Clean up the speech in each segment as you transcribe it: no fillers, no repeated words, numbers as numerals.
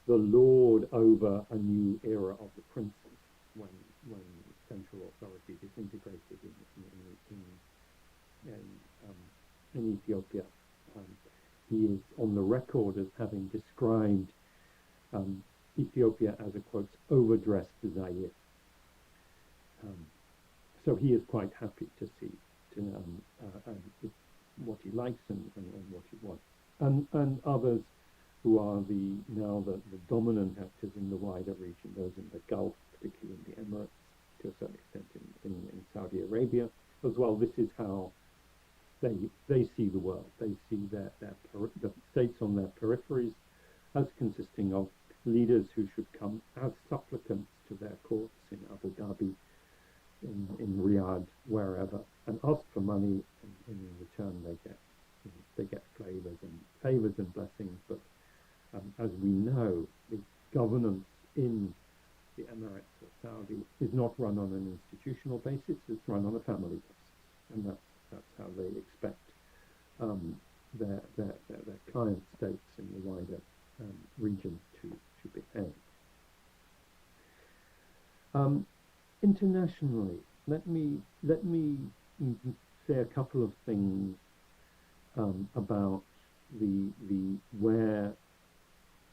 the lord over a new era of the princes when central authority disintegrated in Ethiopia. He is on the record as having described Ethiopia as a, quote, overdressed Zaire. So he is quite happy to see what he likes and what he wants. And others who are now the dominant actors in the wider region, those in the Gulf, particularly in the Emirates, to a certain extent in Saudi Arabia as well. This is how they see the world. They see the states on their peripheries as consisting of leaders who should come as supplicants to their courts in Abu Dhabi, in Riyadh, wherever, and ask for money, and in return they get favors and blessings. But as we know, the governance in the Emirates or Saudi is not run on an institutional basis; it's run on a family basis, and that's how they expect their client states in the wider region to behave. Internationally, let me say a couple of things about where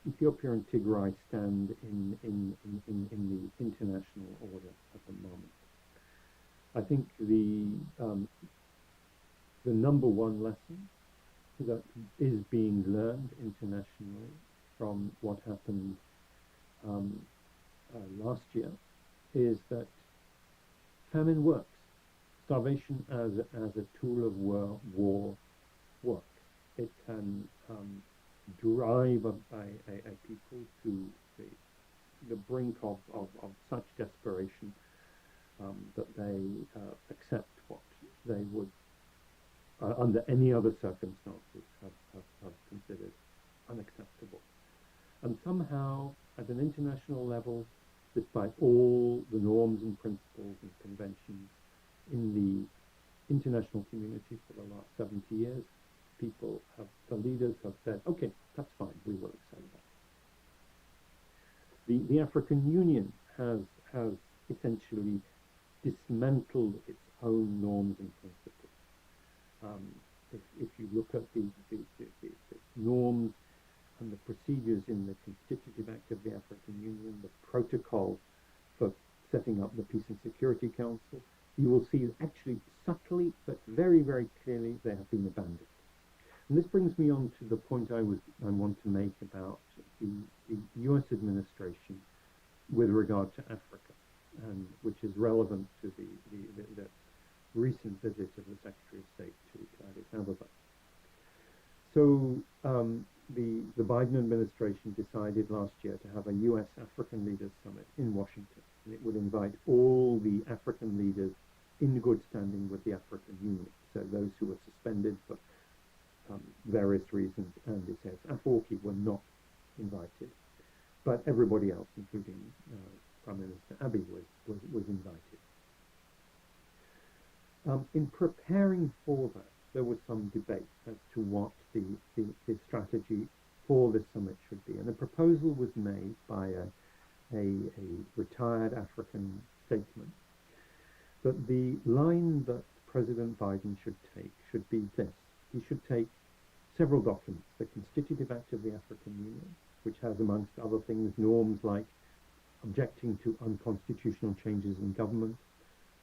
Ethiopia and Tigray stand in the international order at the moment. I think the number one lesson that is being learned internationally from what happened last year is that famine works. Starvation as a tool of war works. It can drive a people to the brink of such desperation that they accept what they would, under any other circumstances, have considered unacceptable. And somehow, at an international level, despite all the norms and principles and conventions in the international community for the last 70 years, the leaders have said, okay, that's fine, we will accept that. The African Union has essentially dismantled its own norms and principles. If you look at the norms and the procedures in the Constitutive Act of the African Union, the protocol for setting up the Peace and Security Council, you will see actually subtly but very, very clearly they have been abandoned. And this brings me on to the point I want to make about the US administration with regard to Africa, and which is relevant to the recent visit of the Secretary of State to Addis Ababa. So the Biden administration decided last year to have a US African Leaders Summit in Washington, and it would invite all the African leaders in good standing with the African Union. So those who were suspended for various reasons, and it says Afwerki were not invited, but everybody else, including Prime Minister Abiy, was invited. In preparing for that, there was some debate as to what the strategy for this summit should be, and a proposal was made by a retired African statesman that the line that President Biden should take should be this. He should take several documents, the Constitutive Act of the African Union, which has, amongst other things, norms like objecting to unconstitutional changes in government,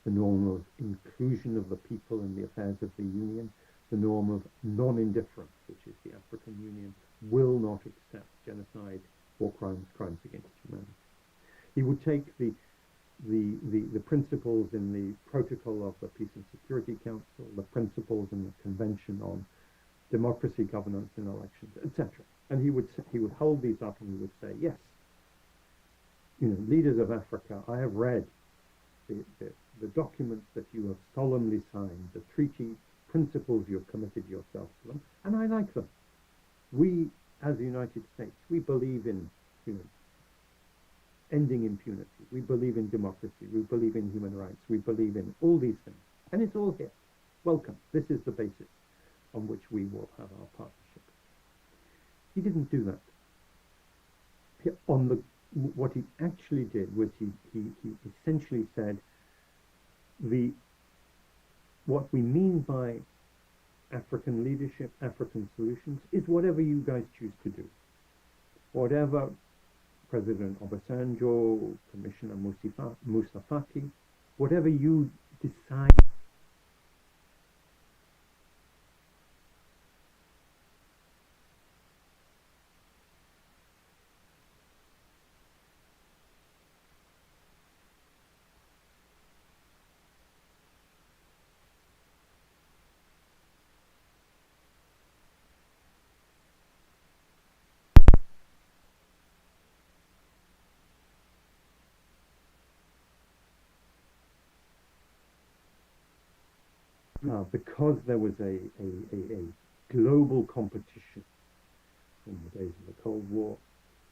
the norm of inclusion of the people in the affairs of the Union, the norm of non-indifference, which is the African Union will not accept genocide, war crimes, crimes against humanity. He would take the principles in the protocol of the Peace and Security Council, the principles in the Convention on Democracy, Governance and Elections, etc. And he would hold these up and he would say, yes, leaders of Africa, I have read the documents that you have solemnly signed, the treaty principles you have committed yourself to them, and I like them. We, as the United States, we believe in ending impunity. We believe in democracy. We believe in human rights. We believe in all these things. And it's all here. Welcome. This is the basis on which we will have our partnership. He didn't do that. what he actually did was he essentially said what we mean by African leadership, African solutions, is whatever you guys choose to do. Whatever President Obasanjo, Commissioner Musafaki, whatever you decide. Because there was a global competition in the days of the Cold War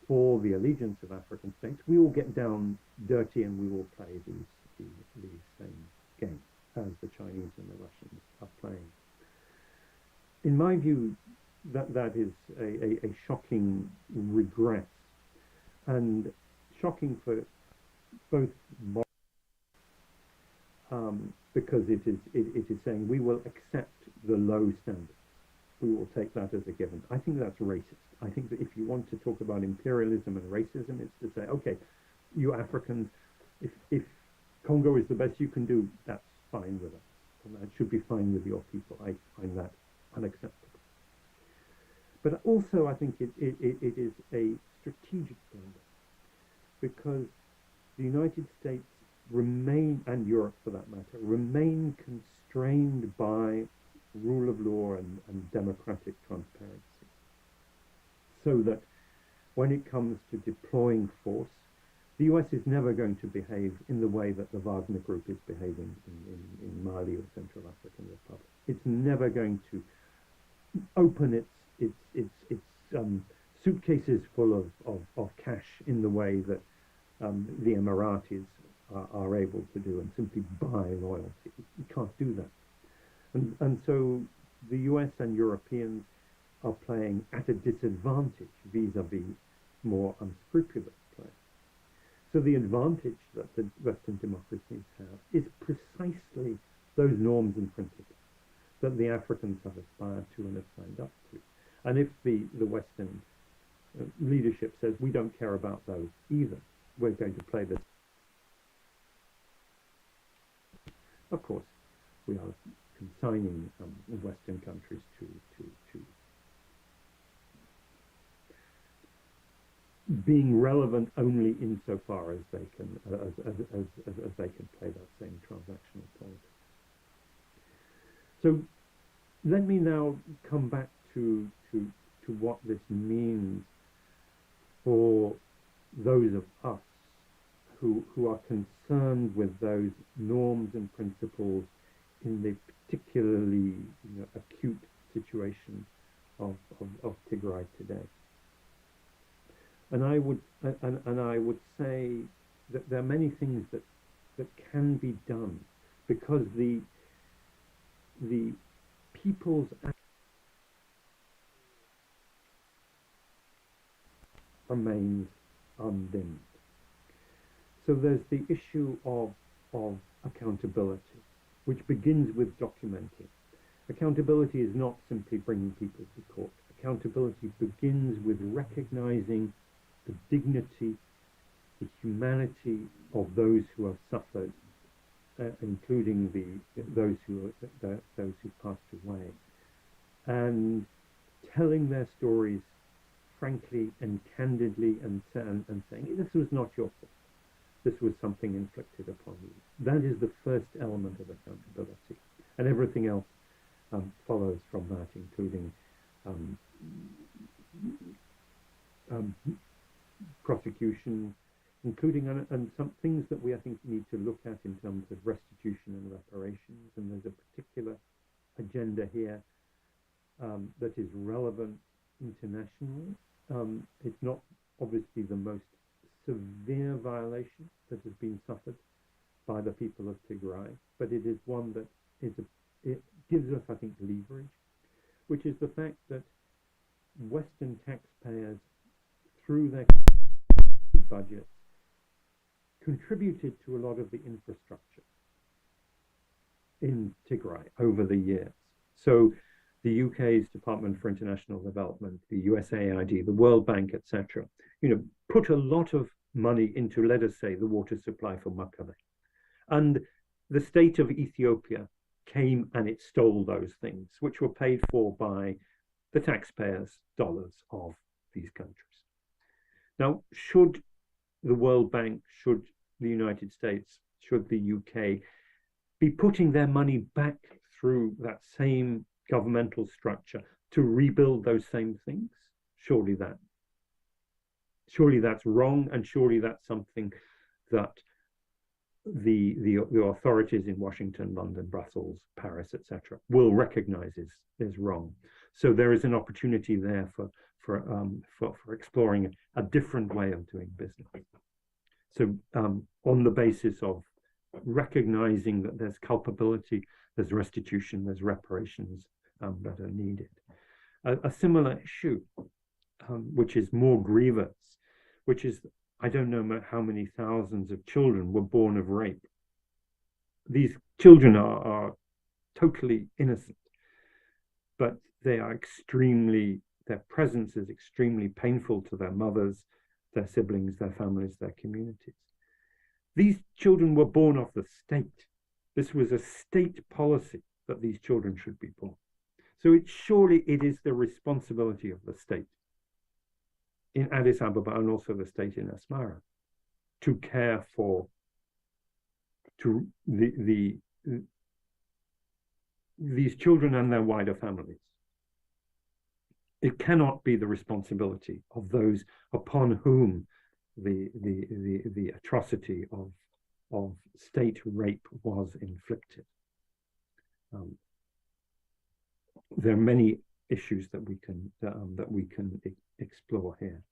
for the allegiance of African states, we all get down dirty and we all play these same games as the Chinese and the Russians are playing. In my view, that is a shocking regress, and shocking for both because it is saying we will accept the low standard. We will take that as a given. I think that's racist. I think that if you want to talk about imperialism and racism, it's to say, okay, you Africans, if Congo is the best you can do, that's fine with us. And that should be fine with your people. I find that unacceptable. But also I think it is a strategic blunder, because the United States remain, and Europe for that matter, remain constrained by rule of law and democratic transparency. So that when it comes to deploying force, the US is never going to behave in the way that the Wagner Group is behaving in Mali or Central African Republic. It's never going to open its suitcases full of cash in the way that the Emiratis are able to do, and simply buy loyalty. You can't do that. And so the US and Europeans are playing at a disadvantage vis-a-vis more unscrupulous players. So the advantage that the Western democracies have is precisely those norms and principles that the Africans have aspired to and have signed up to. And if the Western leadership says, we don't care about those either, we're going to play this. Of course, we are consigning Western countries to being relevant only insofar as they can as they can play that same transactional politics. So let me now come back to what this means for those of us who are concerned with those norms and principles in the particularly acute situation of Tigray today. And I would say that there are many things that can be done, because the people's remains undimmed. So there's the issue of accountability, which begins with documenting. Accountability is not simply bringing people to court. Accountability begins with recognizing the dignity, the humanity of those who have suffered, including those who passed away, and telling their stories frankly and candidly, and saying, this was not your fault. This was something inflicted upon you. That is the first element of accountability, and everything else follows from that, including prosecution, including and some things that we, I think, need to look at in terms of restitution and reparations. And there's a particular agenda here that is relevant internationally. It's not obviously the most severe violation that has been suffered by the people of Tigray, but it is one that it gives us, I think, leverage, which is the fact that Western taxpayers, through their budgets contributed to a lot of the infrastructure in Tigray over the years. So the UK's Department for International Development, the USAID, the World Bank, etc., put a lot of money into, let us say, the water supply for Mekelle. And the state of Ethiopia came and it stole those things, which were paid for by the taxpayers' dollars of these countries. Now, should the World Bank, should the United States, should the UK be putting their money back through that same governmental structure to rebuild those same things? Surely that's wrong, and surely that's something that the authorities in Washington, London, Brussels, Paris, etc., will recognize is wrong. So there is an opportunity there for exploring a different way of doing business. So on the basis of recognizing that there's culpability, there's restitution, there's reparations that are needed. A similar issue, which is more grievous, which is, I don't know how many thousands of children were born of rape. These children are totally innocent, but they are their presence is extremely painful to their mothers, their siblings, their families, their communities. These children were born of the state. This was a state policy that these children should be born. So surely it is the responsibility of the state in Addis Ababa and also the state in Asmara to care for these children and their wider families. It cannot be the responsibility of those upon whom the atrocity of state rape was inflicted. There are many issues that we can explore here.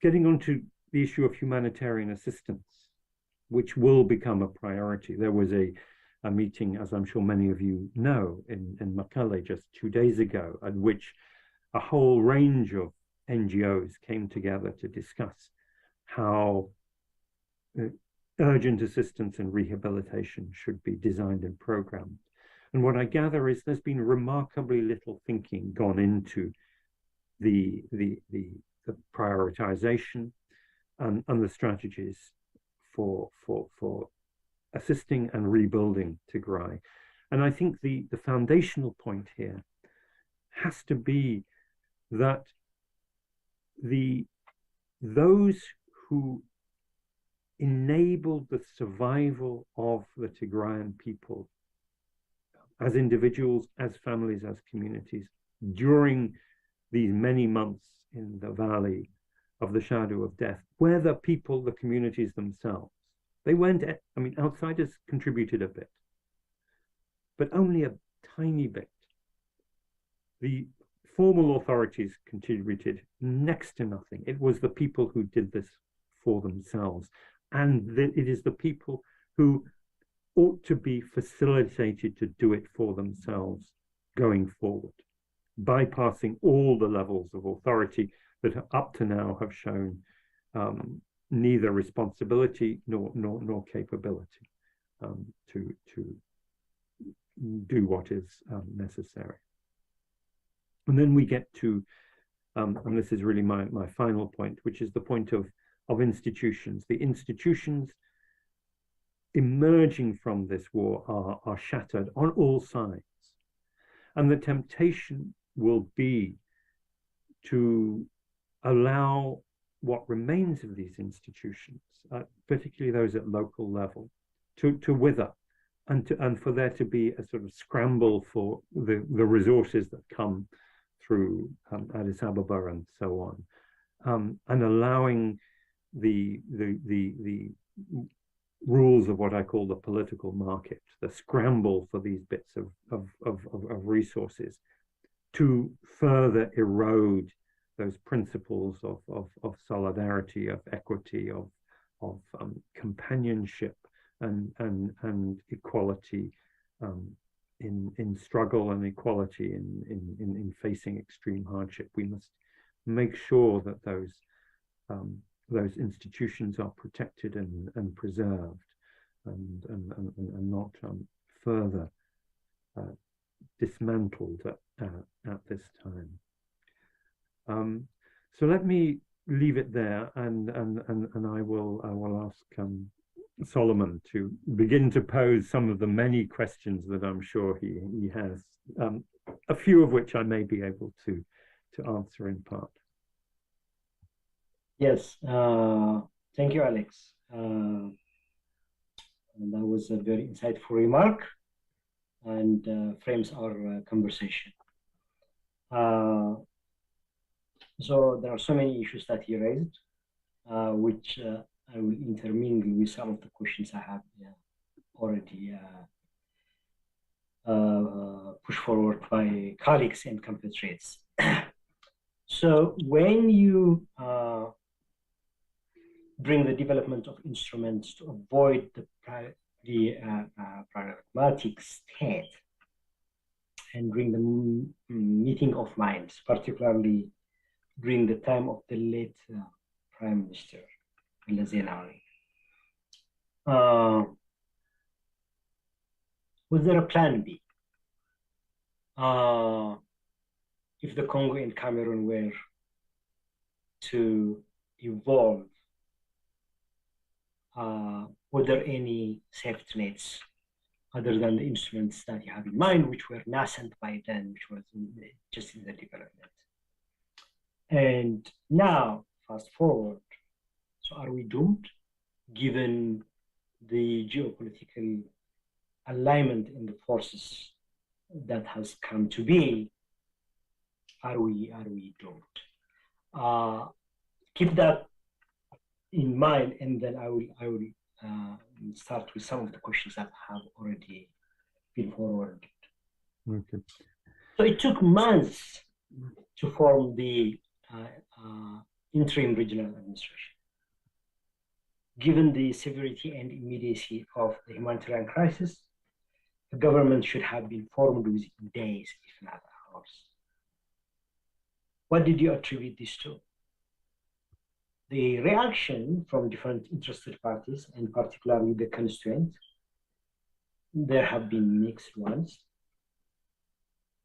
Getting on to the issue of humanitarian assistance, which will become a priority. There was a meeting, as I'm sure many of you know, in Mekelle just 2 days ago, at which a whole range of NGOs came together to discuss how urgent assistance and rehabilitation should be designed and programmed. And what I gather is there's been remarkably little thinking gone into the prioritization and the strategies for assisting and rebuilding Tigray. And I think the foundational point here has to be that those who enabled the survival of the Tigrayan people as individuals, as families, as communities during these many months in the valley of the shadow of death, were the people, the communities themselves. They went, I mean, outsiders contributed a bit, but only a tiny bit. The formal authorities contributed next to nothing. It was the people who did this for themselves. And it is the people who ought to be facilitated to do it for themselves going forward, bypassing all the levels of authority that up to now have shown neither responsibility nor capability to do what is necessary. And then we get to, and this is really my final point, which is the point of institutions. The institutions emerging from this war are shattered on all sides. And the temptation will be to allow what remains of these institutions, particularly those at local level, to wither, and for there to be a sort of scramble for the resources that come through Addis Ababa and so on, and allowing the rules of what I call the political market, the scramble for these bits of resources, to further erode those principles of solidarity, of equity, of companionship and equality in struggle, and equality in facing extreme hardship. We must make sure that those those institutions are protected and preserved and not further dismantled at this time. So let me leave it there, and I will ask Solomon to begin to pose some of the many questions that I'm sure he has, a few of which I may be able to answer in part. Yes, thank you, Alex. And that was a very insightful remark and frames our conversation. So there are so many issues that he raised, which I will intermingle with some of the questions I have already pushed forward by colleagues and compatriots. So when you bring the development of instruments to avoid the pragmatic state and bring the meeting of minds, particularly during the time of the late Prime Minister Zenawi. Was there a plan B? If the Congo and Cameroon were to evolve, were there any safety nets other than the instruments that you have in mind, which were nascent by then, which was just in the development? And now, fast forward, so are we doomed, given the geopolitical alignment in the forces that has come to be? Are we doomed? Keep that in mind, and then I will start with some of the questions that have already been forwarded. Okay. So it took months to form the interim regional administration. Given the severity and immediacy of the humanitarian crisis, the government should have been formed within days, if not hours. What did you attribute this to? The reaction from different interested parties, and particularly the constituents, there have been mixed ones,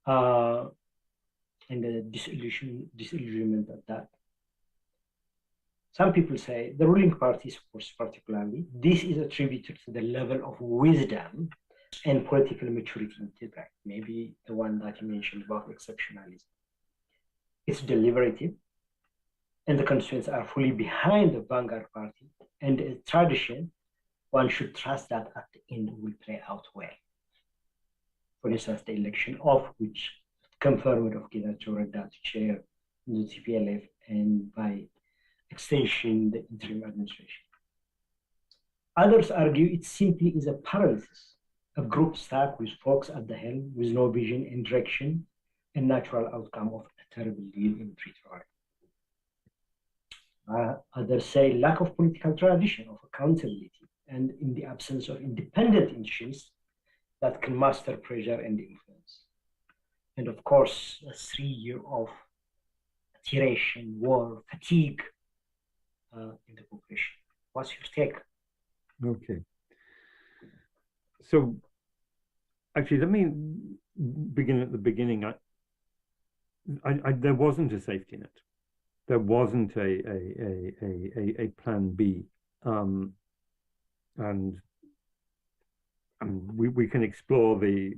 and the disillusionment of that. Some people say the ruling parties, of course, particularly, this is attributed to the level of wisdom and political maturity in Tigray. Maybe the one that you mentioned about exceptionalism. It's deliberative, and the constituents are fully behind the vanguard party, and a tradition, one should trust that at the end will play out well. For instance, the election of which confirmed of Getachew Reda to chair the TPLF, and by extension, the interim administration. Others argue it simply is a paralysis, a group stuck with folks at the helm with no vision and direction, a natural outcome of a terrible deal in Pretoria. Others say lack of political tradition of accountability, and in the absence of independent institutions that can master pressure and influence. And of course, a 3 year of iteration, war, fatigue in the population. What's your take? Okay. So actually, let me begin at the beginning. There wasn't a safety net. There wasn't a plan B, and we can explore the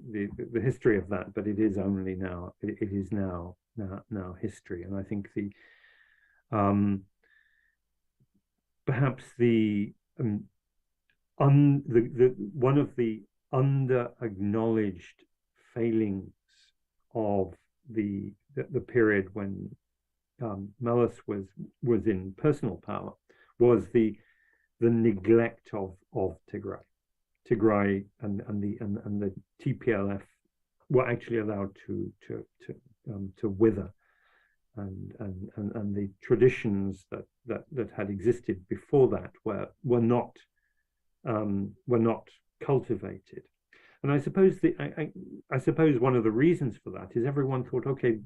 history of that, but it is only now. It is now history, and I think perhaps one of the under-acknowledged failings of the period when Meles was in personal power was the neglect of Tigray. Tigray and the TPLF were actually allowed to wither, and the traditions that had existed before that were not cultivated. And I suppose I suppose one of the reasons for that is everyone thought, okay,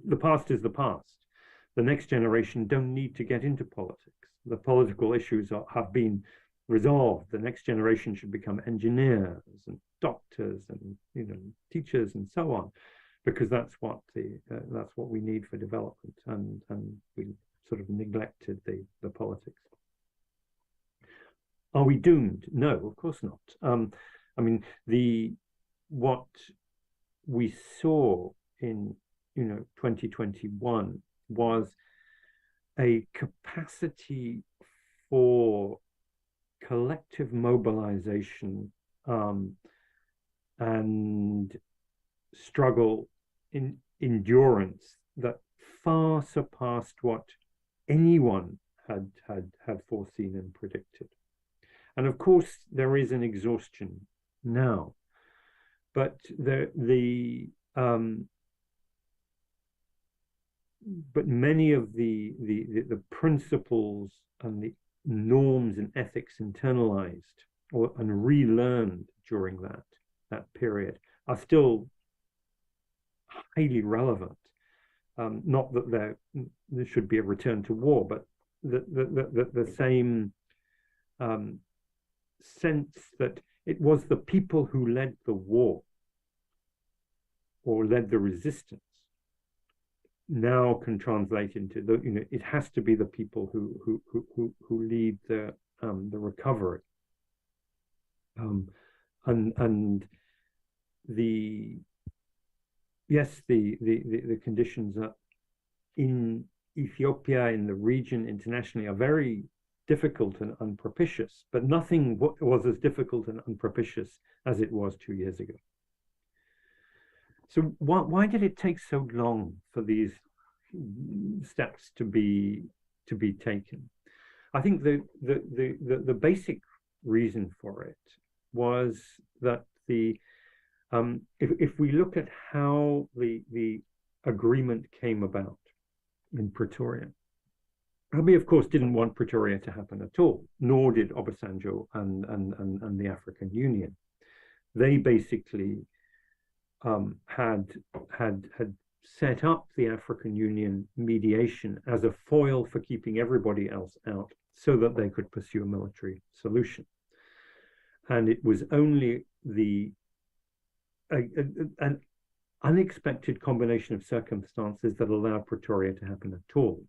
the past is the past. the next generation don't need to get into politics. The political issues have been resolved. The next generation should become engineers and doctors and teachers and so on, because that's what we need for development, and we sort of neglected the politics. Are we doomed? No, of course not. I mean, what we saw in 2021 was a capacity for collective mobilization and struggle in endurance that far surpassed what anyone had foreseen and predicted. And of course, there is an exhaustion now, but but many of the principles and the norms and ethics internalized and relearned during that period are still highly relevant. Not that there should be a return to war, but the same sense that it was the people who led the war or led the resistance now can translate into it has to be the people who lead the recovery, and the conditions in Ethiopia, in the region, internationally, are very difficult and unpropitious, but nothing was as difficult and unpropitious as it was 2 years ago. So why did it take so long for these steps to be taken? I think the basic reason for it was that if we look at how the agreement came about in Pretoria, Abiy, of course, didn't want Pretoria to happen at all, nor did Obasanjo and the African Union. They basically had set up the African Union mediation as a foil for keeping everybody else out, so that they could pursue a military solution. And it was only an unexpected combination of circumstances that allowed Pretoria to happen at all.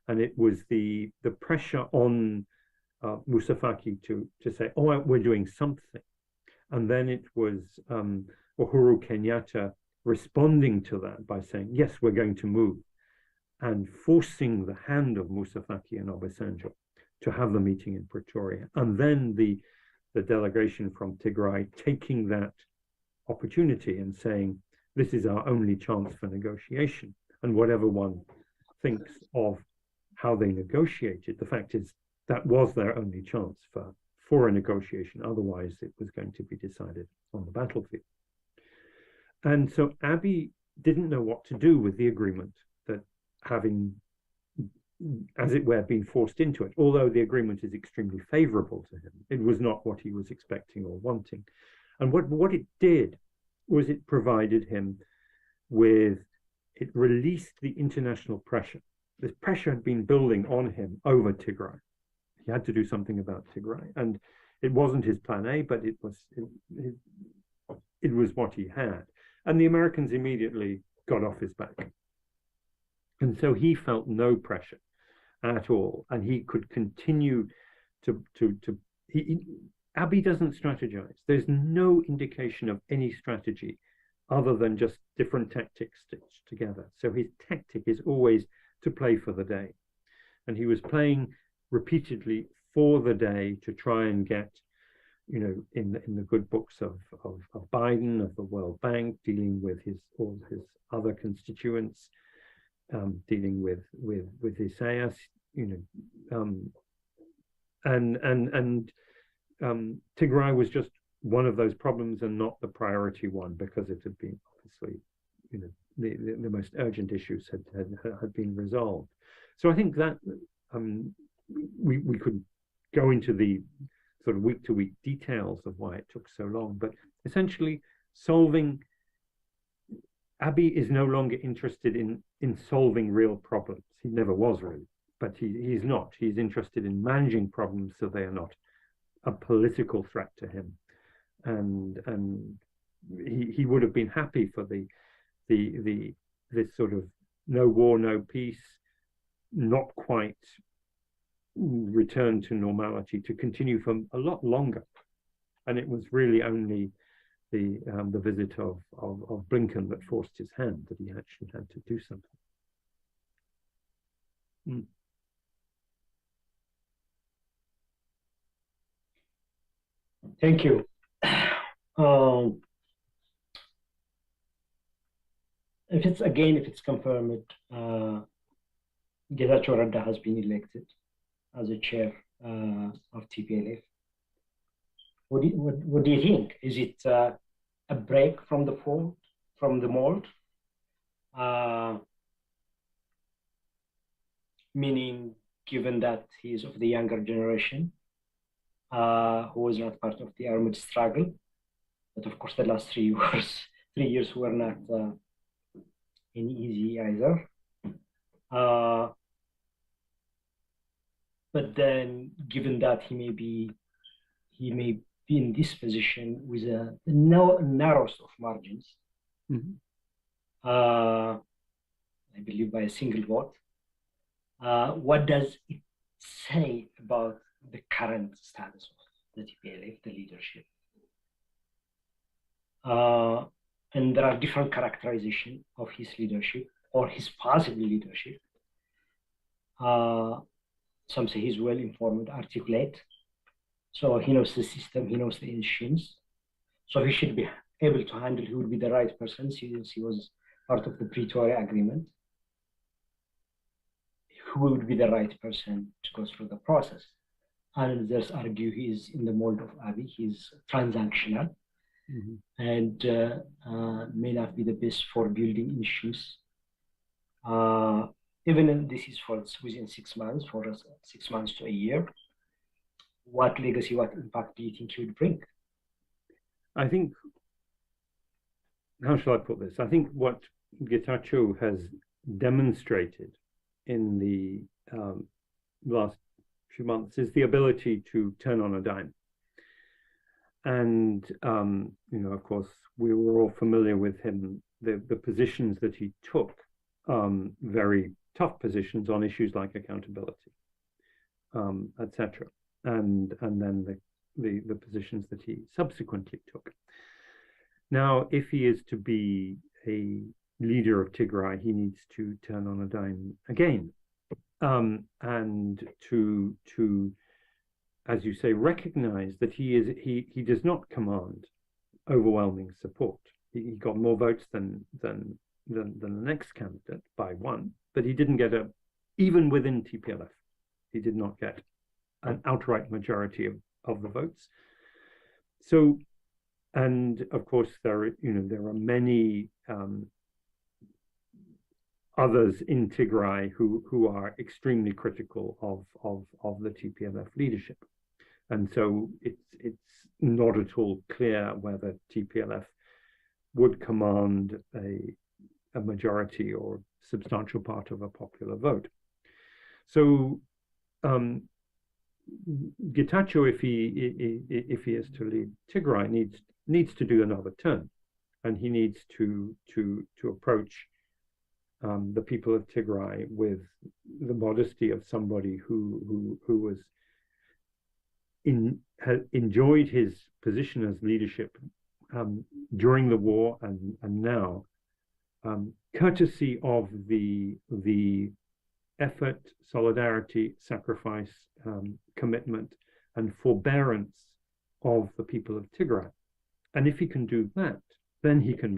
And it was the pressure on Moussa Faki to say, oh, we're doing something. And then it was Uhuru Kenyatta responding to that by saying, yes, we're going to move, and forcing the hand of Moussa Faki and Obasanjo to have the meeting in Pretoria. And then the delegation from Tigray taking that opportunity and saying, this is our only chance for negotiation. And whatever one thinks of how they negotiated, the fact is that was their only chance for a negotiation. Otherwise, it was going to be decided on the battlefield. And so Abiy didn't know what to do with the agreement, that having, as it were, been forced into it. Although the agreement is extremely favorable to him, it was not what he was expecting or wanting. And what it did was it provided him with, it released the international pressure. This pressure had been building on him over Tigray. He had to do something about Tigray. And it wasn't his plan A, but it was what he had. And the Americans immediately got off his back. And so he felt no pressure at all. And he could continue Abiy doesn't strategize. There's no indication of any strategy other than just different tactics stitched together. So his tactic is always to play for the day. And he was playing repeatedly for the day to try and get, in the good books of Biden, of the World Bank, dealing with all his other constituents, dealing with Isaias, Tigray was just one of those problems and not the priority one, because it had been obviously, the most urgent issues had been resolved. So I think that we could go into the sort of week-to-week details of why it took so long, but essentially solving Abiy is no longer interested in solving real problems. He never was really, but he's not. He's interested in managing problems so they are not a political threat to him. And he would have been happy for this sort of no war, no peace, not quite return to normality to continue for a lot longer. And it was really only the visit of Blinken that forced his hand, that he actually had to do something. Thank you. If it's confirmed, Getachew Reda has been elected as a chair of TPLF. What do you think? Is it a break from the mold? Meaning, given that he is of the younger generation, who was not part of the armed struggle, but of course the last 3 years were not any easy either. But then, given that he may be in this position with the narrowest of margins, I believe by a single vote, what does it say about the current status of the TPLF, the leadership? And there are different characterizations of his leadership or his possible leadership. Some say he's well informed, articulate. So he knows the system, he knows the institutions. So he should be able to handle, he would be the right person since he was part of the Pretoria Agreement. Who would be the right person to go through the process? And others argue he is in the mold of Abiy, he's transactional. And may not be the best for building issues. Even this is for within 6 months, for 6 months to a year. What legacy, what impact do you think he would bring? I think, how shall I put this? I think what Getachew has demonstrated in the last few months is the ability to turn on a dime. And, of course, we were all familiar with him, the positions that he took, very tough positions on issues like accountability, etc. And then the positions that he subsequently took. Now, if he is to be a leader of Tigray, he needs to turn on a dime again, and to as you say, recognize that he does not command overwhelming support. He got more votes than the next candidate by one, but he didn't get even within TPLF, he did not get an outright majority of the votes. So, and of course there are many others in Tigray who are extremely critical of the TPLF leadership. And so it's not at all clear whether TPLF would command a majority or substantial part of a popular vote. So Getachew, if he is to lead Tigray, needs to do another turn, and he needs to approach the people of Tigray with the modesty of somebody who was enjoyed his position as leadership during the war and now, courtesy of the effort, solidarity, sacrifice, commitment, and forbearance of the people of Tigray. And if he can do that, then he can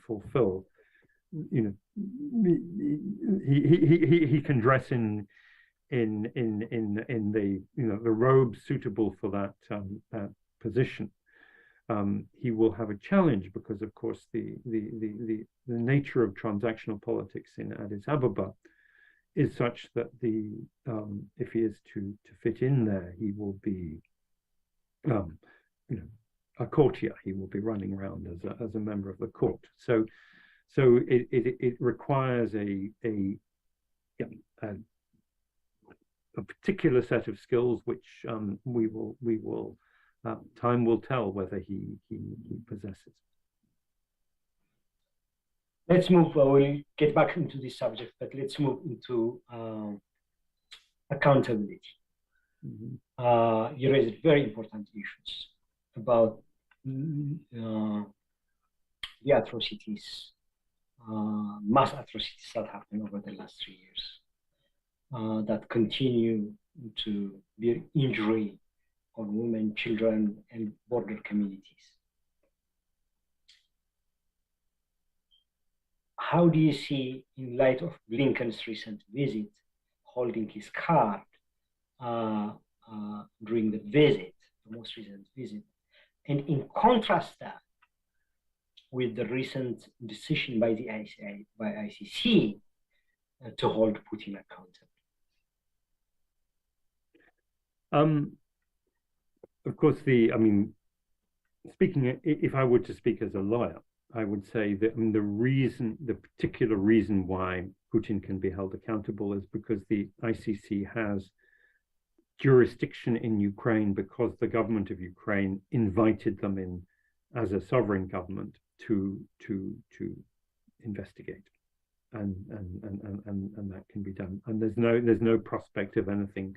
fulfill. He can dress in the the robe suitable for that position. He will have a challenge because, of course, the nature of transactional politics in Addis Ababa is such that if he is to fit in there, he will be a courtier. He will be running around as a member of the court. So it requires a particular set of skills, which time will tell whether he possesses. Let's move. We'll get back into this subject, but let's move into accountability. You raised very important issues about the atrocities, mass atrocities that happened over the last 3 years, that continue to be injury on women, children, and border communities. How do you see, in light of Blinken's recent visit, holding his card during the visit, the most recent visit, and in contrast that with the recent decision by the ICC to hold Putin accountable? Of course, speaking, if I were to speak as a lawyer, I would say that the particular reason why Putin can be held accountable is because the ICC has jurisdiction in Ukraine, because the government of Ukraine invited them in as a sovereign government to investigate, and that can be done. And there's no prospect of anything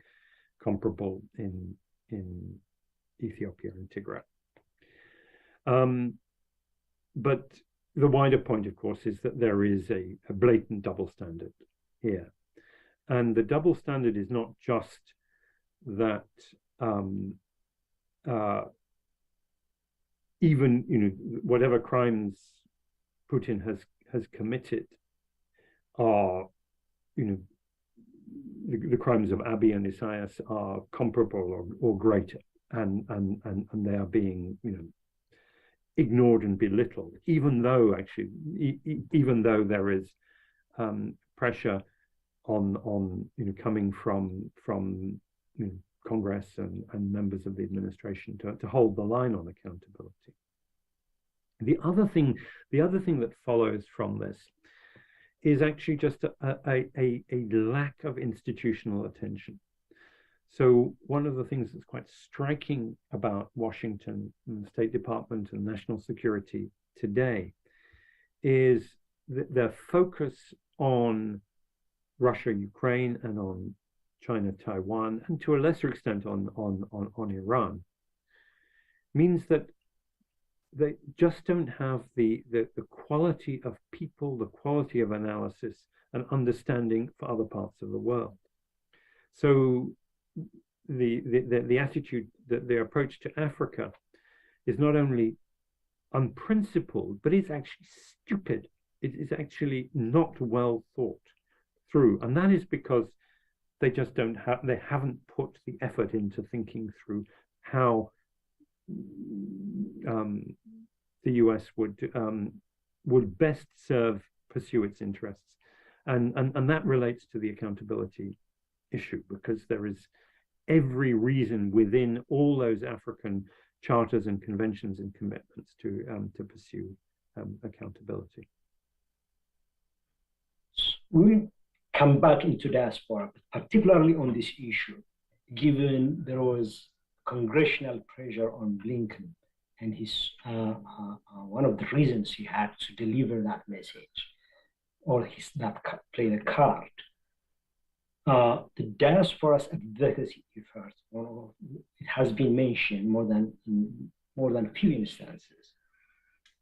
comparable in Ethiopia and Tigray. But the wider point, of course, is that there is a blatant double standard here. And the double standard is not just that even, whatever crimes Putin has committed are, the crimes of Abiy and Isaias are comparable or greater, and they are being, ignored and belittled, even though there is pressure on coming from Congress and members of the administration to hold the line on accountability. The other thing that follows from this is actually just a lack of institutional attention. So one of the things that's quite striking about Washington and the State Department and national security today is their focus on Russia, Ukraine, and on China, Taiwan, and to a lesser extent on Iran, means that they just don't have the quality of people, the quality of analysis and understanding for other parts of the world. So the attitude, the approach to Africa is not only unprincipled, but it's actually stupid. It is actually not well thought through, and that is because they just they haven't put the effort into thinking through how the US would best pursue its interests, and that relates to the accountability issue, because there is every reason within all those African charters and conventions and commitments to pursue accountability. We'll come back into diaspora, particularly on this issue, given there was congressional pressure on Blinken, and his one of the reasons he had to deliver that message, or play the card. The diaspora's advocacy effort, it has been mentioned more than a few instances.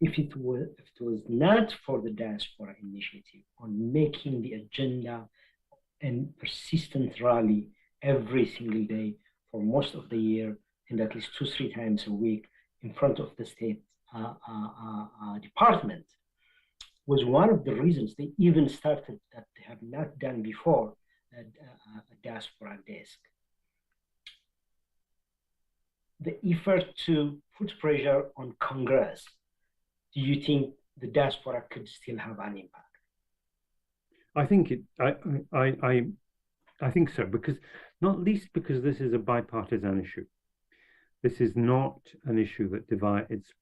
If it was not for the diaspora initiative on making the agenda and persistent rally every single day for most of the year, and at least 2-3 times a week in front of the State Department, was one of the reasons they even started, that they have not done before, a diaspora desk. The effort to put pressure on Congress, do you think the diaspora could still have an impact? I think I think so, because not least because this is a bipartisan issue. This is not an issue that divides, it's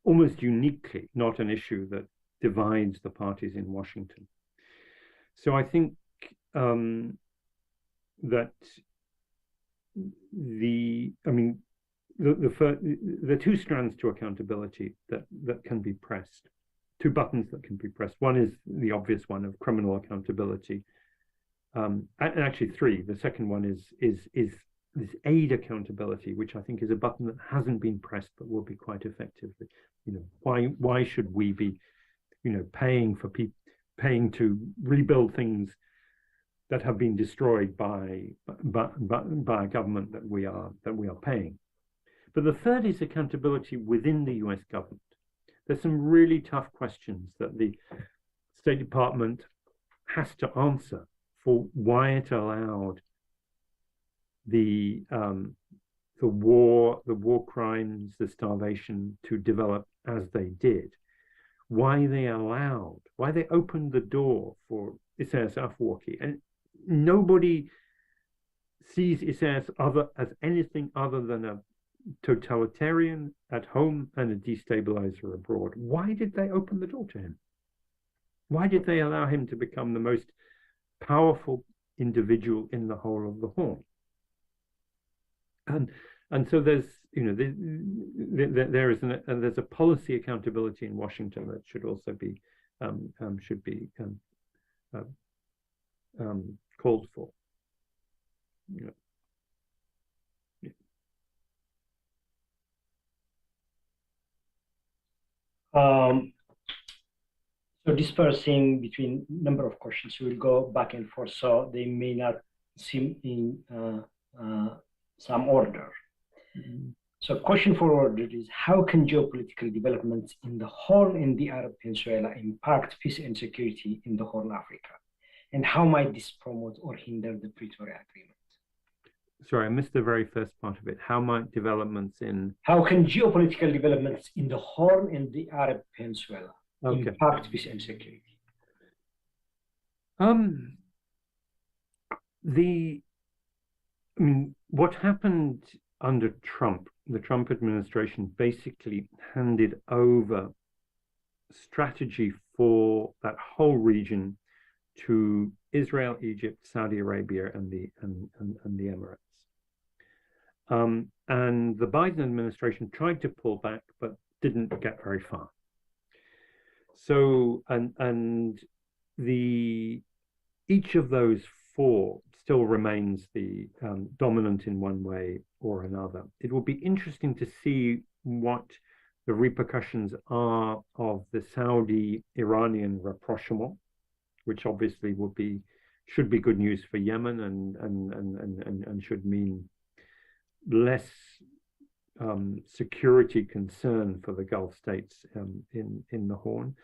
almost uniquely not an issue that divides the parties in Washington. So I think that there are two strands to accountability that can be pressed, two buttons that can be pressed. One is the obvious one of criminal accountability, and actually three. The second one is this aid accountability, which I think is a button that hasn't been pressed but will be quite effective. Why should we be, paying to rebuild things that have been destroyed by a government that we are paying? But the third is accountability within the US government. There's some really tough questions that the State Department has to answer for why it allowed the war crimes, the starvation to develop as they did, why they opened the door for Isaias Afwerki. And nobody sees Isaias as anything other than a totalitarian at home and a destabilizer abroad. Why did they open the door to him? Why did they allow him to become the most powerful individual in the whole of the Horn? And so there's there's a policy accountability in Washington that should also be called for. So dispersing between number of questions, we will go back and forth, so they may not seem in some order. Mm-hmm. So question forwarded is, how can geopolitical developments in the Horn and the Arab Peninsula impact peace and security in the Horn Africa? And how might this promote or hinder the Pretoria Agreement? Sorry, I missed the very first part of it. How might developments in... How can geopolitical developments in the Horn and the Arab Peninsula impact peace and security? What happened under Trump, the Trump administration basically handed over strategy for that whole region to Israel, Egypt, Saudi Arabia, and the Emirates. And the Biden administration tried to pull back, but didn't get very far. So, each of those four still remains the dominant in one way or another. It will be interesting to see what the repercussions are of the Saudi-Iranian rapprochement, which obviously should be good news for Yemen and should mean less security concern for the Gulf states in the Horn.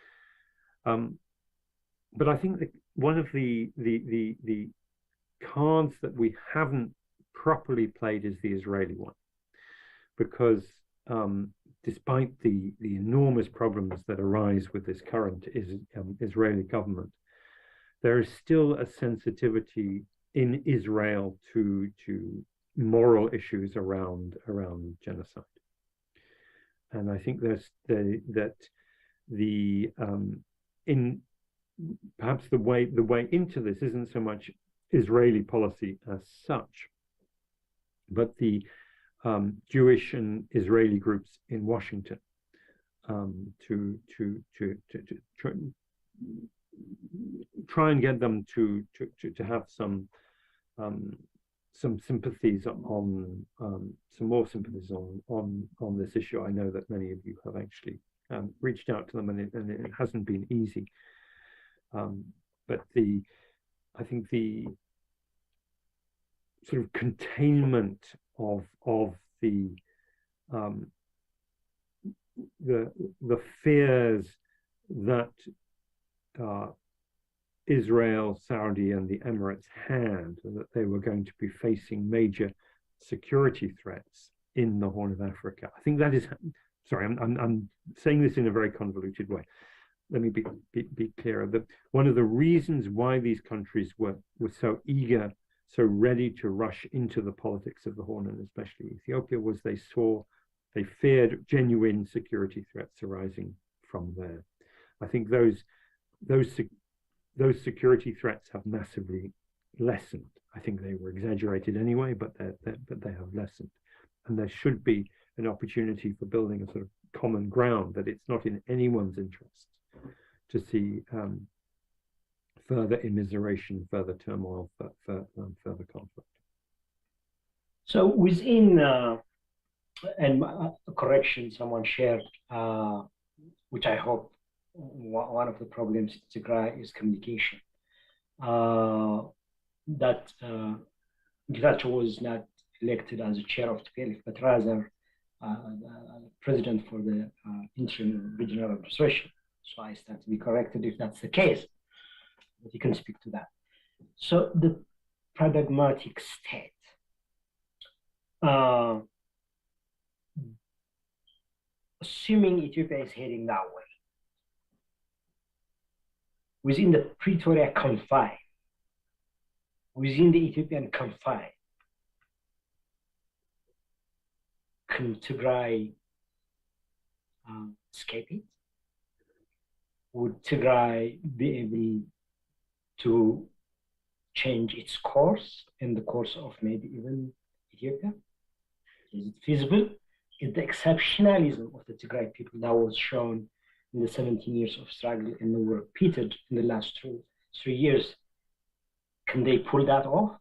But I think that one of the cards that we haven't properly played is the Israeli one, because despite the enormous problems that arise with this current Israeli government, there is still a sensitivity in Israel to moral issues around genocide, and I think perhaps the way into this isn't so much Israeli policy as such, but the Jewish and Israeli groups in Washington to try and get them to have some sympathies on some more sympathies on this issue. I know that many of you have actually reached out to them, and it hasn't been easy. But I think the sort of containment of the fears that Israel, Saudi, and the Emirates had, that they were going to be facing major security threats in the Horn of Africa. I think that is, sorry, I'm saying this in a very convoluted way. Let me be clearer. That one of the reasons why these countries were so eager, so ready to rush into the politics of the Horn, and especially Ethiopia, was they feared genuine security threats arising from there. I think those security threats have massively lessened. I think they were exaggerated anyway, but they have lessened, and there should be an opportunity for building a sort of common ground, that it's not in anyone's interest to see further immiseration, further turmoil, further conflict. So within, and a correction someone shared, which I hope one of the problems in Tigray is communication. That Getachew was not elected as a chair of TPLF, but rather president for the interim regional administration. So I stand to be corrected if that's the case, but you can speak to that. So the pragmatic state, assuming Ethiopia is heading that way, within the Pretoria confine, within the Ethiopian confine, can Tigray escape it? Would Tigray be able to change its course in the course of maybe even Ethiopia? Is it feasible? Is the exceptionalism of the Tigray people that was shown in the 17 years of struggle and were repeated in the last 3 years, can they pull that off?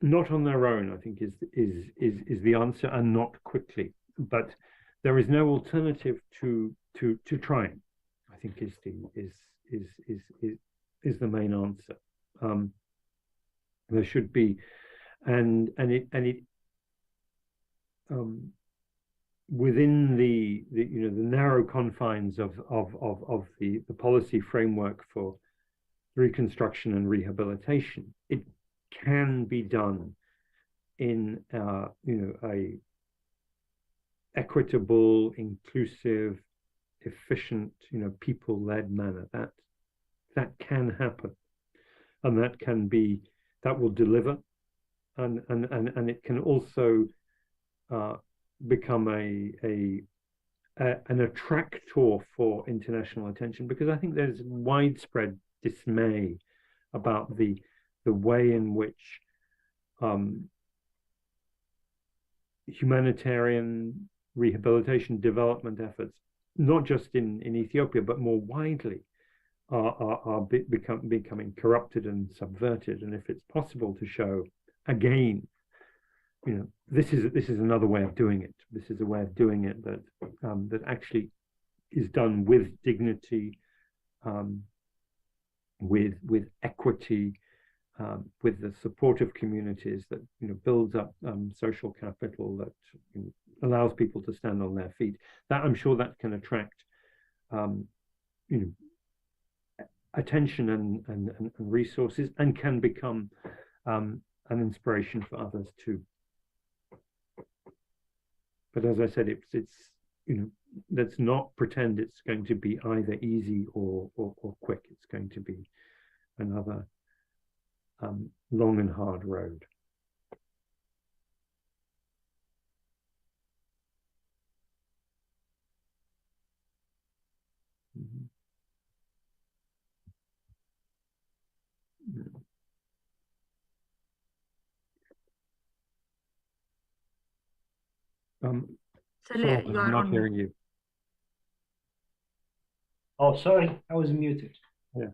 Not on their own, I think, is the answer, and not quickly. But there is no alternative to trying, I think, is the main answer. There should be, and it within the narrow confines of the policy framework for reconstruction and rehabilitation, it can be done in a equitable, inclusive, efficient, people-led manner. That can happen, and that will deliver, and it can also become an attractor for international attention, because I think there's widespread dismay about the way in which humanitarian rehabilitation development efforts, not just in Ethiopia, but more widely, are becoming corrupted and subverted. And if it's possible to show again, this is another way of doing it. This is a way of doing it that actually is done with dignity, with equity, with the support of communities, that builds up social capital, that allows people to stand on their feet. That, I'm sure, that can attract attention and resources, and can become an inspiration for others too. But as I said, it's let's not pretend it's going to be either easy or quick. It's going to be another long and hard road. Mm-hmm. Sorry, I'm not hearing you. Oh, sorry, I was muted. Yeah.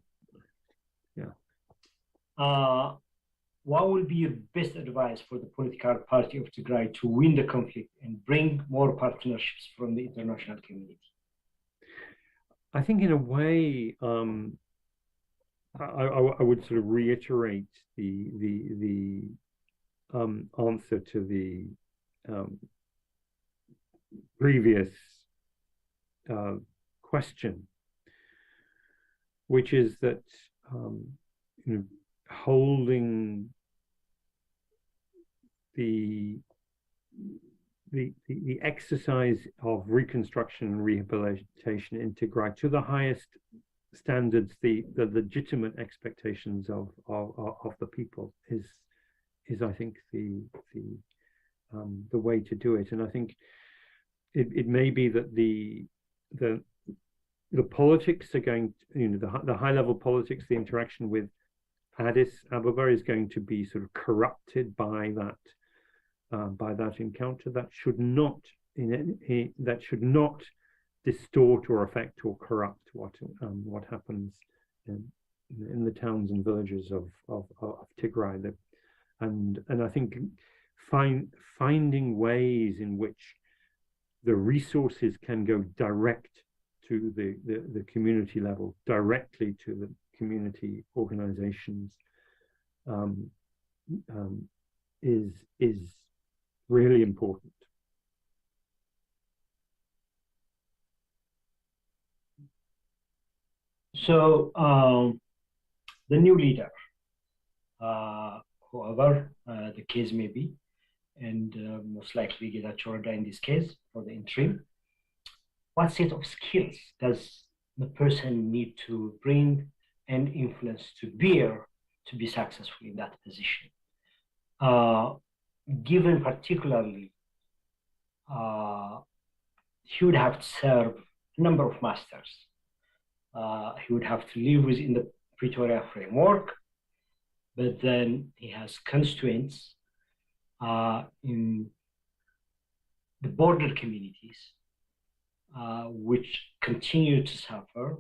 What would be your best advice for the political party of Tigray to win the conflict and bring more partnerships from the international community? I think, in a way, I would sort of reiterate the answer to the previous question, which is that holding the exercise of reconstruction and rehabilitation in Tigray to the highest standards, the legitimate expectations of the people is I think the way to do it. And I think it may be that the politics are going to, the high level politics, the interaction with Addis Ababa is going to be sort of corrupted by that encounter. That should not distort or affect or corrupt what happens in the towns and villages of Tigray. And I think finding ways in which the resources can go direct to the community level, directly to the community organizations, is really important. So the new leader, whoever the case may be, and most likely Getachew Reda in this case for the interim, what set of skills does the person need to bring and influence to bear to be successful in that position? Given particularly, he would have to serve a number of masters. He would have to live within the Pretoria framework, but then he has constraints in the border communities, which continue to suffer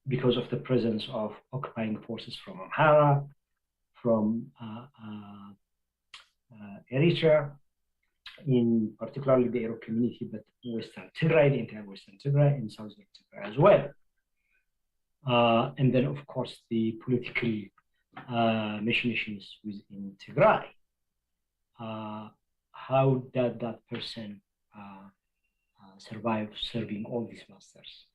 because of the presence of occupying forces from Amhara, from Eritrea, in particularly the Ero community, but Western Tigray, the entire Western Tigray, and Southern Tigray as well. And then, of course, the political machinations within Tigray. How did that person survive serving all these masters?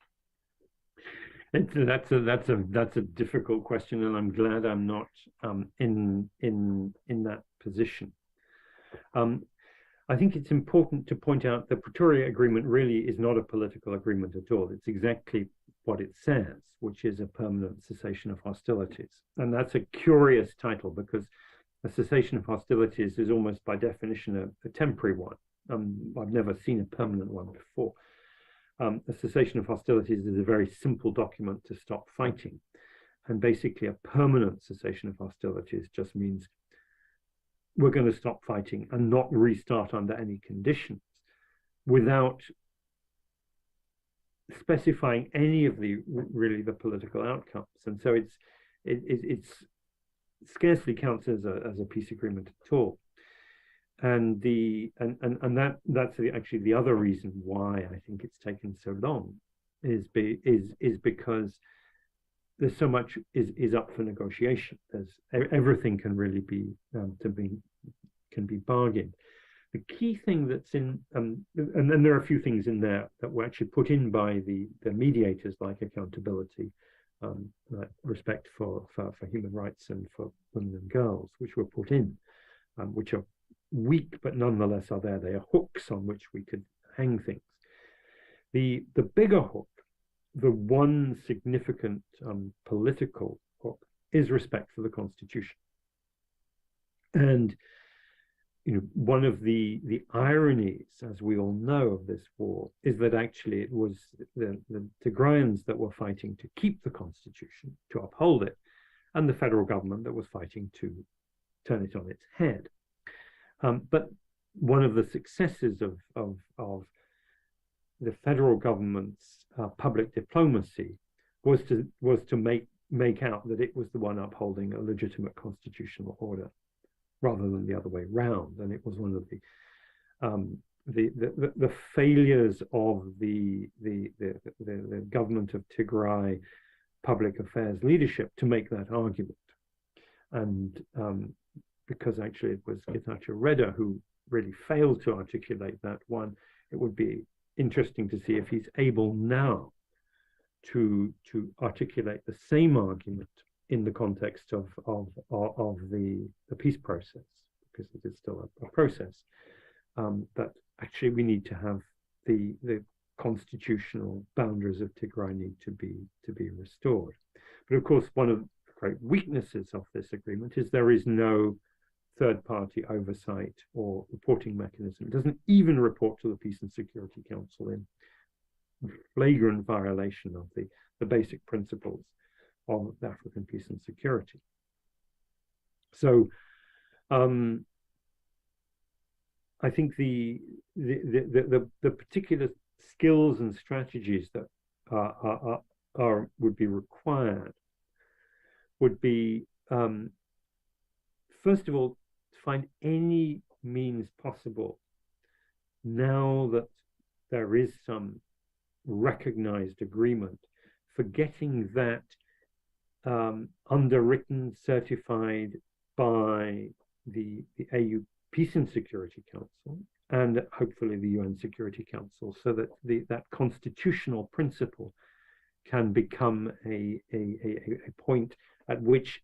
That's a difficult question, and I'm glad I'm not in that position. I think it's important to point out the Pretoria Agreement really is not a political agreement at all. It's exactly what it says, which is a permanent cessation of hostilities. And that's a curious title because a cessation of hostilities is almost by definition a temporary one. I've never seen a permanent one before. A cessation of hostilities is a very simple document to stop fighting. And basically a permanent cessation of hostilities just means we're going to stop fighting and not restart under any conditions without specifying any of the political outcomes. And so it's scarcely counts as a peace agreement at all. And that's actually the other reason why I think it's taken so long is because there's so much is up for negotiation. Everything can really be can be bargained. The key thing that's in and then there are a few things in there that were actually put in by the mediators, like accountability, like respect for human rights and for women and girls, which were put in, which are weak but nonetheless are there. They are hooks on which we could hang things. The bigger hook, the one significant political hook, is respect for the Constitution. And one of the ironies, as we all know, of this war is that actually it was the Tigrayans that were fighting to keep the Constitution, to uphold it, and the federal government that was fighting to turn it on its head. But one of the successes of the federal government's public diplomacy was to make out that it was the one upholding a legitimate constitutional order, rather than the other way round. And it was one of the failures of the government of Tigray public affairs leadership to make that argument. And because actually it was Getachew Reda who really failed to articulate that one, it would be interesting to see if he's able now to articulate the same argument in the context of the peace process, because it is still a process. But actually we need to have the constitutional boundaries of Tigray need to be restored. But of course, one of the great weaknesses of this agreement is there is no third-party oversight or reporting mechanism. It doesn't even report to the Peace and Security Council in flagrant violation of the basic principles of African peace and security. So I think the particular skills and strategies that would be required would be, first of all, to find any means possible, now that there is some recognized agreement, for getting that underwritten, certified by the AU Peace and Security Council and hopefully the UN Security Council, so that that constitutional principle can become a point at which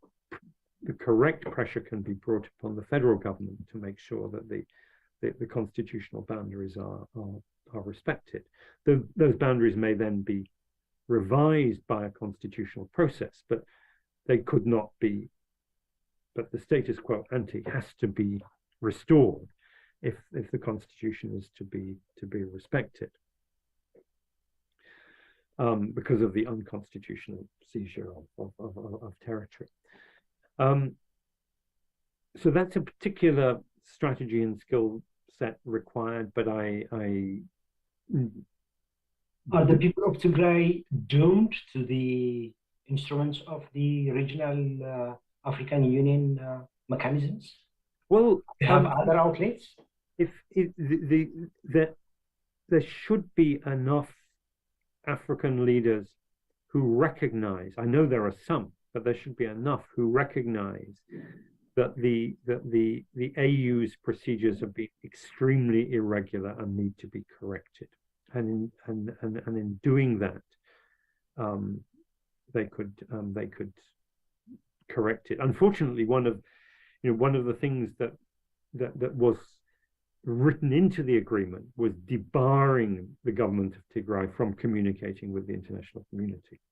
the correct pressure can be brought upon the federal government to make sure that the constitutional boundaries are respected. Those boundaries may then be revised by a constitutional process, but they could not be. But the status quo ante has to be restored if the constitution is to be respected, because of the unconstitutional seizure of territory. So that's a particular strategy and skill set required, but are the people of Tigray doomed to the instruments of the regional African Union mechanisms? Well, they have other outlets. There should be enough African leaders who recognize. I know there are some, but there should be enough who recognize that the AU's procedures have been extremely irregular and need to be corrected. And in doing that, they could correct it. Unfortunately, one of the things that was written into the agreement was debarring the government of Tigray from communicating with the international community,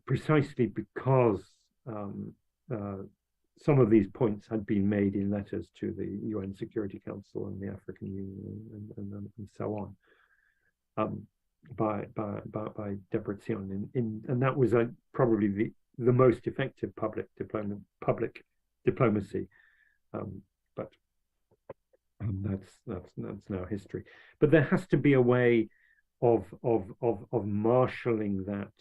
precisely because some of these points had been made in letters to the UN Security Council and the African Union and so on, by Debretsion, and that was probably the most effective public diplomacy, but that's now history. But there has to be a way of marshalling that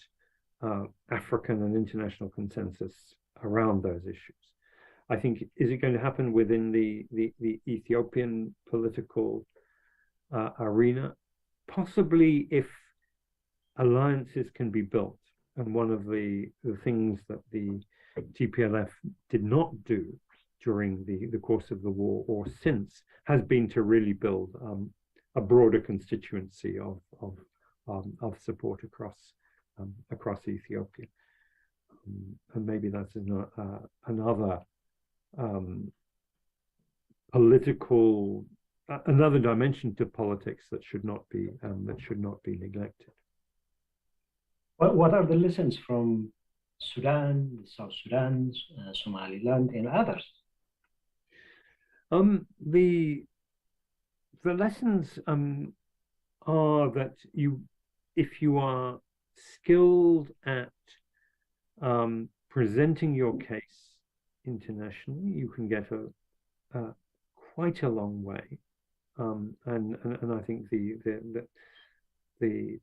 African and international consensus around those issues. I think, is it going to happen within the Ethiopian political arena? Possibly, if alliances can be built. And one of the things that the TPLF did not do during the course of the war or since has been to really build a broader constituency of support across Ethiopia. And maybe that's another political, another dimension to politics that should not be neglected. What are the lessons from Sudan, South Sudan, Somaliland, and others? The lessons are that if you are skilled at presenting your case internationally, you can get quite a long way, and I think the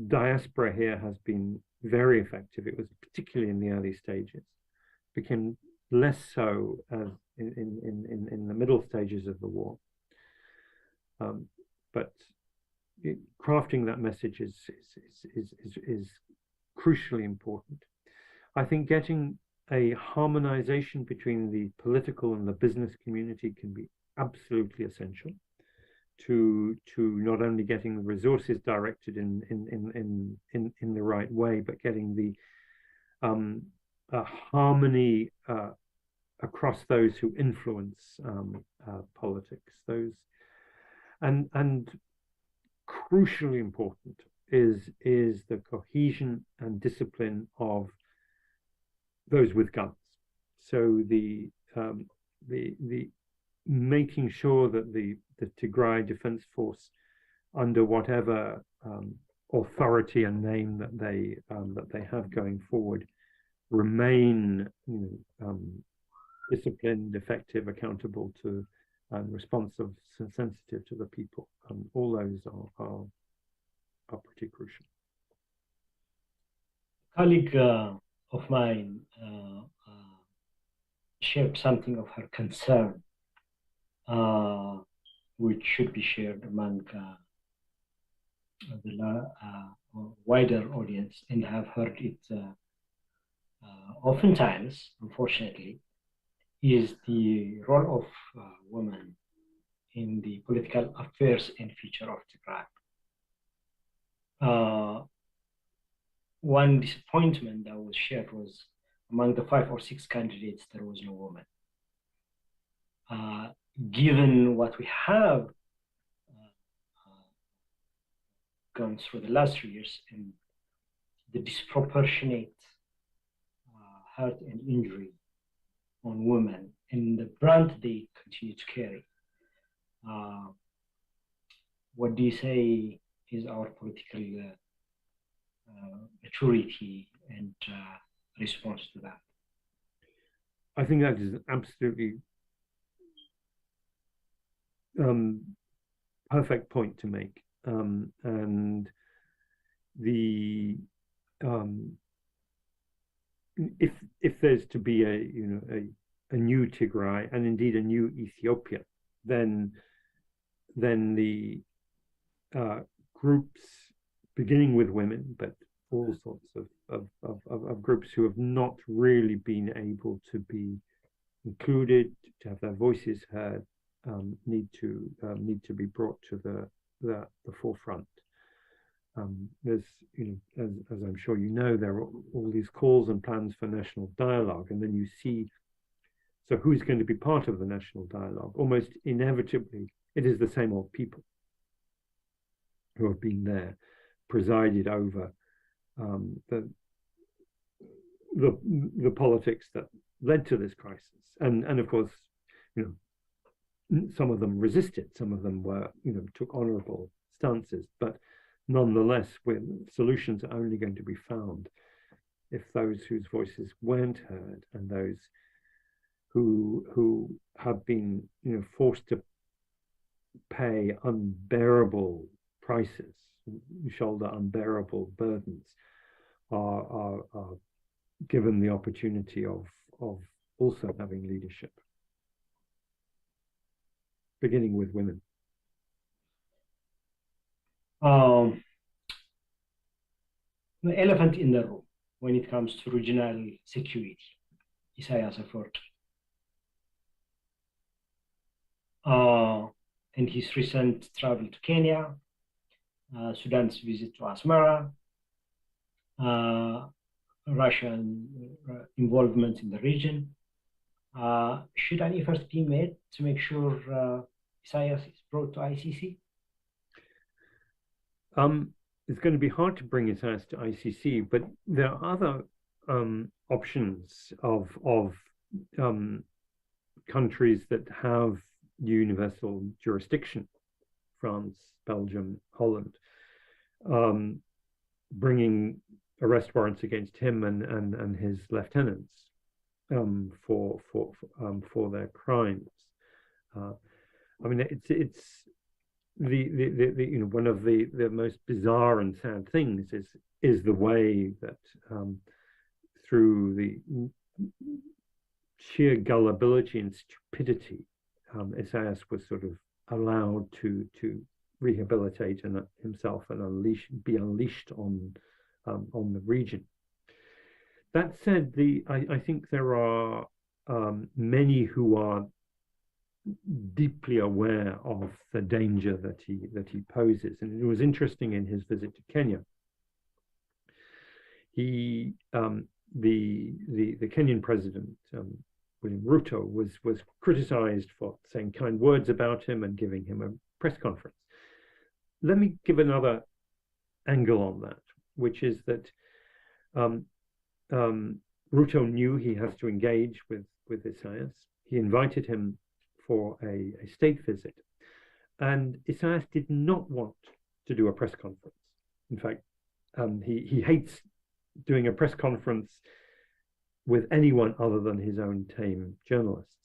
diaspora here has been very effective. It was particularly in the early stages, became less so as in the middle stages of the war. But crafting that message is crucially important. I think getting a harmonization between the political and the business community can be absolutely essential to not only getting the resources directed in the right way, but getting the harmony across those who influence politics. And crucially important is the cohesion and discipline of those with guns. So the making sure that the Tigray Defense Force, under whatever authority and name that they have going forward, remain disciplined, effective, accountable to, and responsive, sensitive to the people. All those are pretty crucial. A colleague of mine shared something of her concern, which should be shared among the wider audience, and have heard it oftentimes, unfortunately, is the role of women in the political affairs and future of Tigray. One disappointment that was shared was among the 5 or 6 candidates, there was no woman. Given what we have gone through the last 3 years and the disproportionate hurt and injury on women and the brunt they continue to carry, what do you say is our political maturity and response to that? I think that is an absolutely perfect point to make, and the if there's to be a new Tigray, and indeed a new Ethiopia, then the groups, beginning with women, but all sorts of groups who have not really been able to be included, to have their voices heard, need to be brought to the forefront. There's, as I'm sure you know, there are all these calls and plans for national dialogue, and then you see, so who's going to be part of the national dialogue? Almost inevitably, it is the same old people who have been there, presided over the politics that led to this crisis, and of course, some of them resisted, some of them were, took honourable stances, but nonetheless, solutions are only going to be found if those whose voices weren't heard and those who have been, forced to pay unbearable prices, shoulder unbearable burdens, are given the opportunity of also having leadership, beginning with women. The elephant in the room when it comes to regional security, Isaias Afwerki, and his recent travel to Kenya, Sudan's visit to Asmara, Russian involvement in the region. Should an effort be made to make sure Isaias is brought to ICC? It's going to be hard to bring Isaias to ICC, but there are other options of countries that have universal jurisdiction: France, Belgium, Holland, bringing arrest warrants against him and his lieutenants for their crimes. I mean, it's one of the most bizarre and sad things is the way that through the sheer gullibility and stupidity, Isaias was sort of allowed to rehabilitate himself and be unleashed on the region. That said, I think there are many who are deeply aware of the danger that he poses, and it was interesting in his visit to Kenya. The Kenyan president, William Ruto, was criticized for saying kind words about him and giving him a press conference. let me give another angle on that, which is that Ruto knew he has to engage with Isaias. He invited him for a state visit, and Isaias did not want to do a press conference. In fact, he hates doing a press conference with anyone other than his own tame journalists.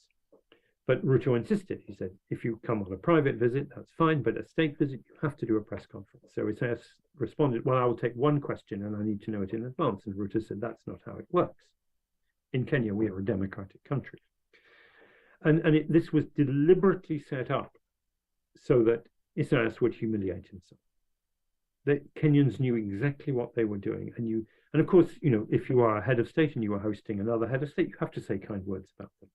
But Ruto insisted. He said, if you come on a private visit, that's fine, but a state visit, you have to do a press conference. So Isaias responded, well, I will take one question and I need to know it in advance. And Ruto said, that's not how it works. In Kenya, we are a democratic country. And this was deliberately set up so that Isaias would humiliate himself. The Kenyans knew exactly what they were doing. And of course, if you are a head of state and you are hosting another head of state, you have to say kind words about them.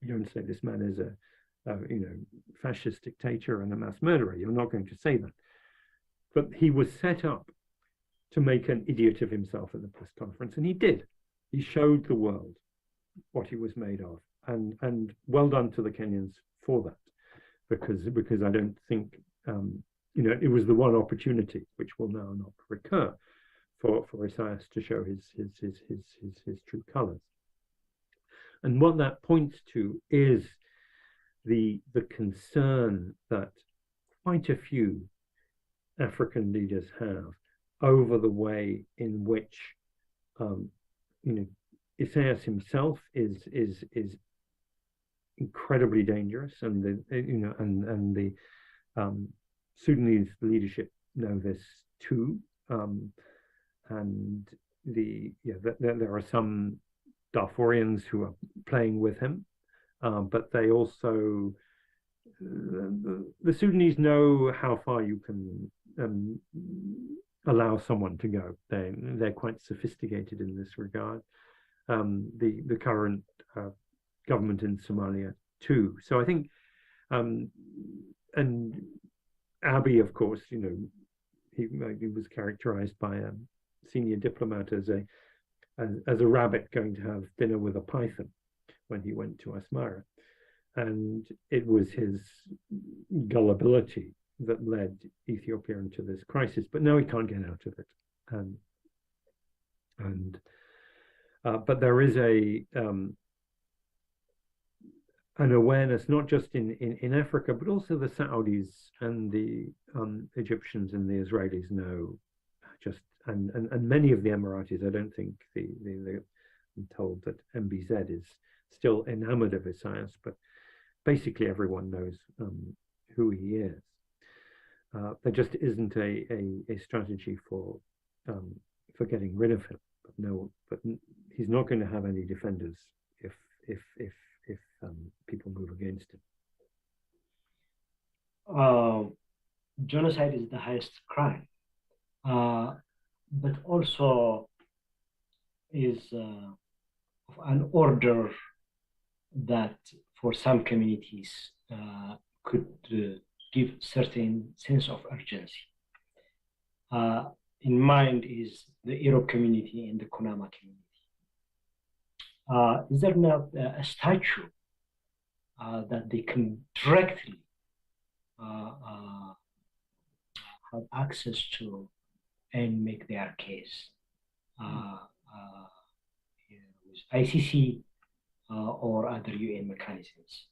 You don't say this man is a fascist dictator and a mass murderer. You're not going to say that. But he was set up to make an idiot of himself at the press conference, and he did. He showed the world what he was made of, and well done to the Kenyans for that, because I don't think it was the one opportunity which will now not recur for Isaias to show his true colors. And what that points to is the concern that quite a few African leaders have over the way in which Isaias himself is incredibly dangerous, and the Sudanese leadership know this too, and there are some Darfurians who are playing with him, but they also, the Sudanese know how far you can allow someone to go. They're quite sophisticated in this regard. The current government in Somalia too. So I think, and Abiy, of course, he was characterized by a senior diplomat as a rabbit going to have dinner with a python when he went to Asmara. And it was his gullibility that led Ethiopia into this crisis, but now he can't get out of it. But there is an awareness, not just in Africa, but also the Saudis and the Egyptians and the Israelis know just, and many of the Emiratis. I don't think I'm told that MBZ is still enamored of Isaias, but basically everyone knows who he is. There just isn't a strategy for getting rid of him. But he's not going to have any defenders if people move against him. Genocide is the highest crime, but also is of an order that for some communities could give certain sense of urgency. In mind is the Europe community and the Kunama community. Is there not a statue that they can directly have access to and make their case with ICC or other UN mechanisms?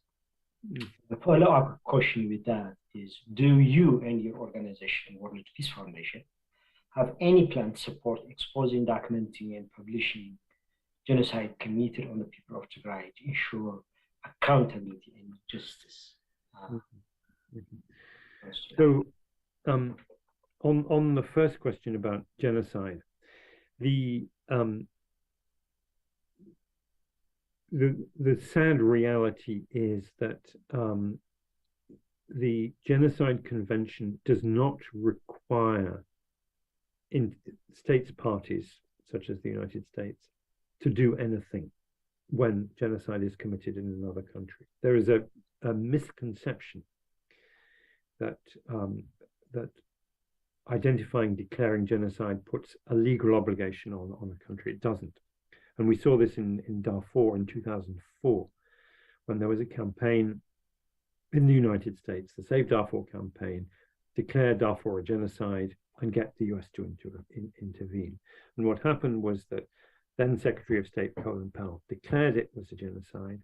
The follow-up question with that is, do you and your organization, World Peace Foundation, have any plan to support exposing, documenting, and publishing genocide committed on the people of Tigray to ensure accountability and justice? So, on the first question about genocide, the sad reality is that the Genocide Convention does not require in states parties such as the United States to do anything when genocide is committed in another country. There is a misconception that that identifying, declaring genocide puts a legal obligation on a country. It doesn't. And we saw this in Darfur in 2004, when there was a campaign in the United States, the Save Darfur campaign, declare Darfur a genocide and get the US to intervene. And what happened was that then Secretary of State Colin Powell declared it was a genocide,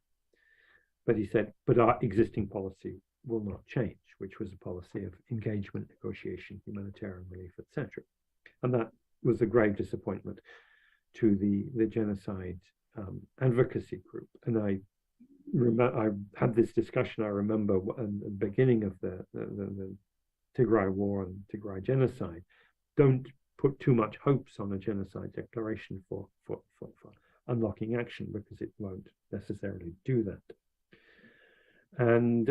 but he said, but our existing policy will not change, which was a policy of engagement, negotiation, humanitarian relief, etc. And that was a grave disappointment to the genocide advocacy group. And I had this discussion, I remember, at the beginning of the Tigray war and Tigray genocide. Don't put too much hopes on a genocide declaration for unlocking action, because it won't necessarily do that. And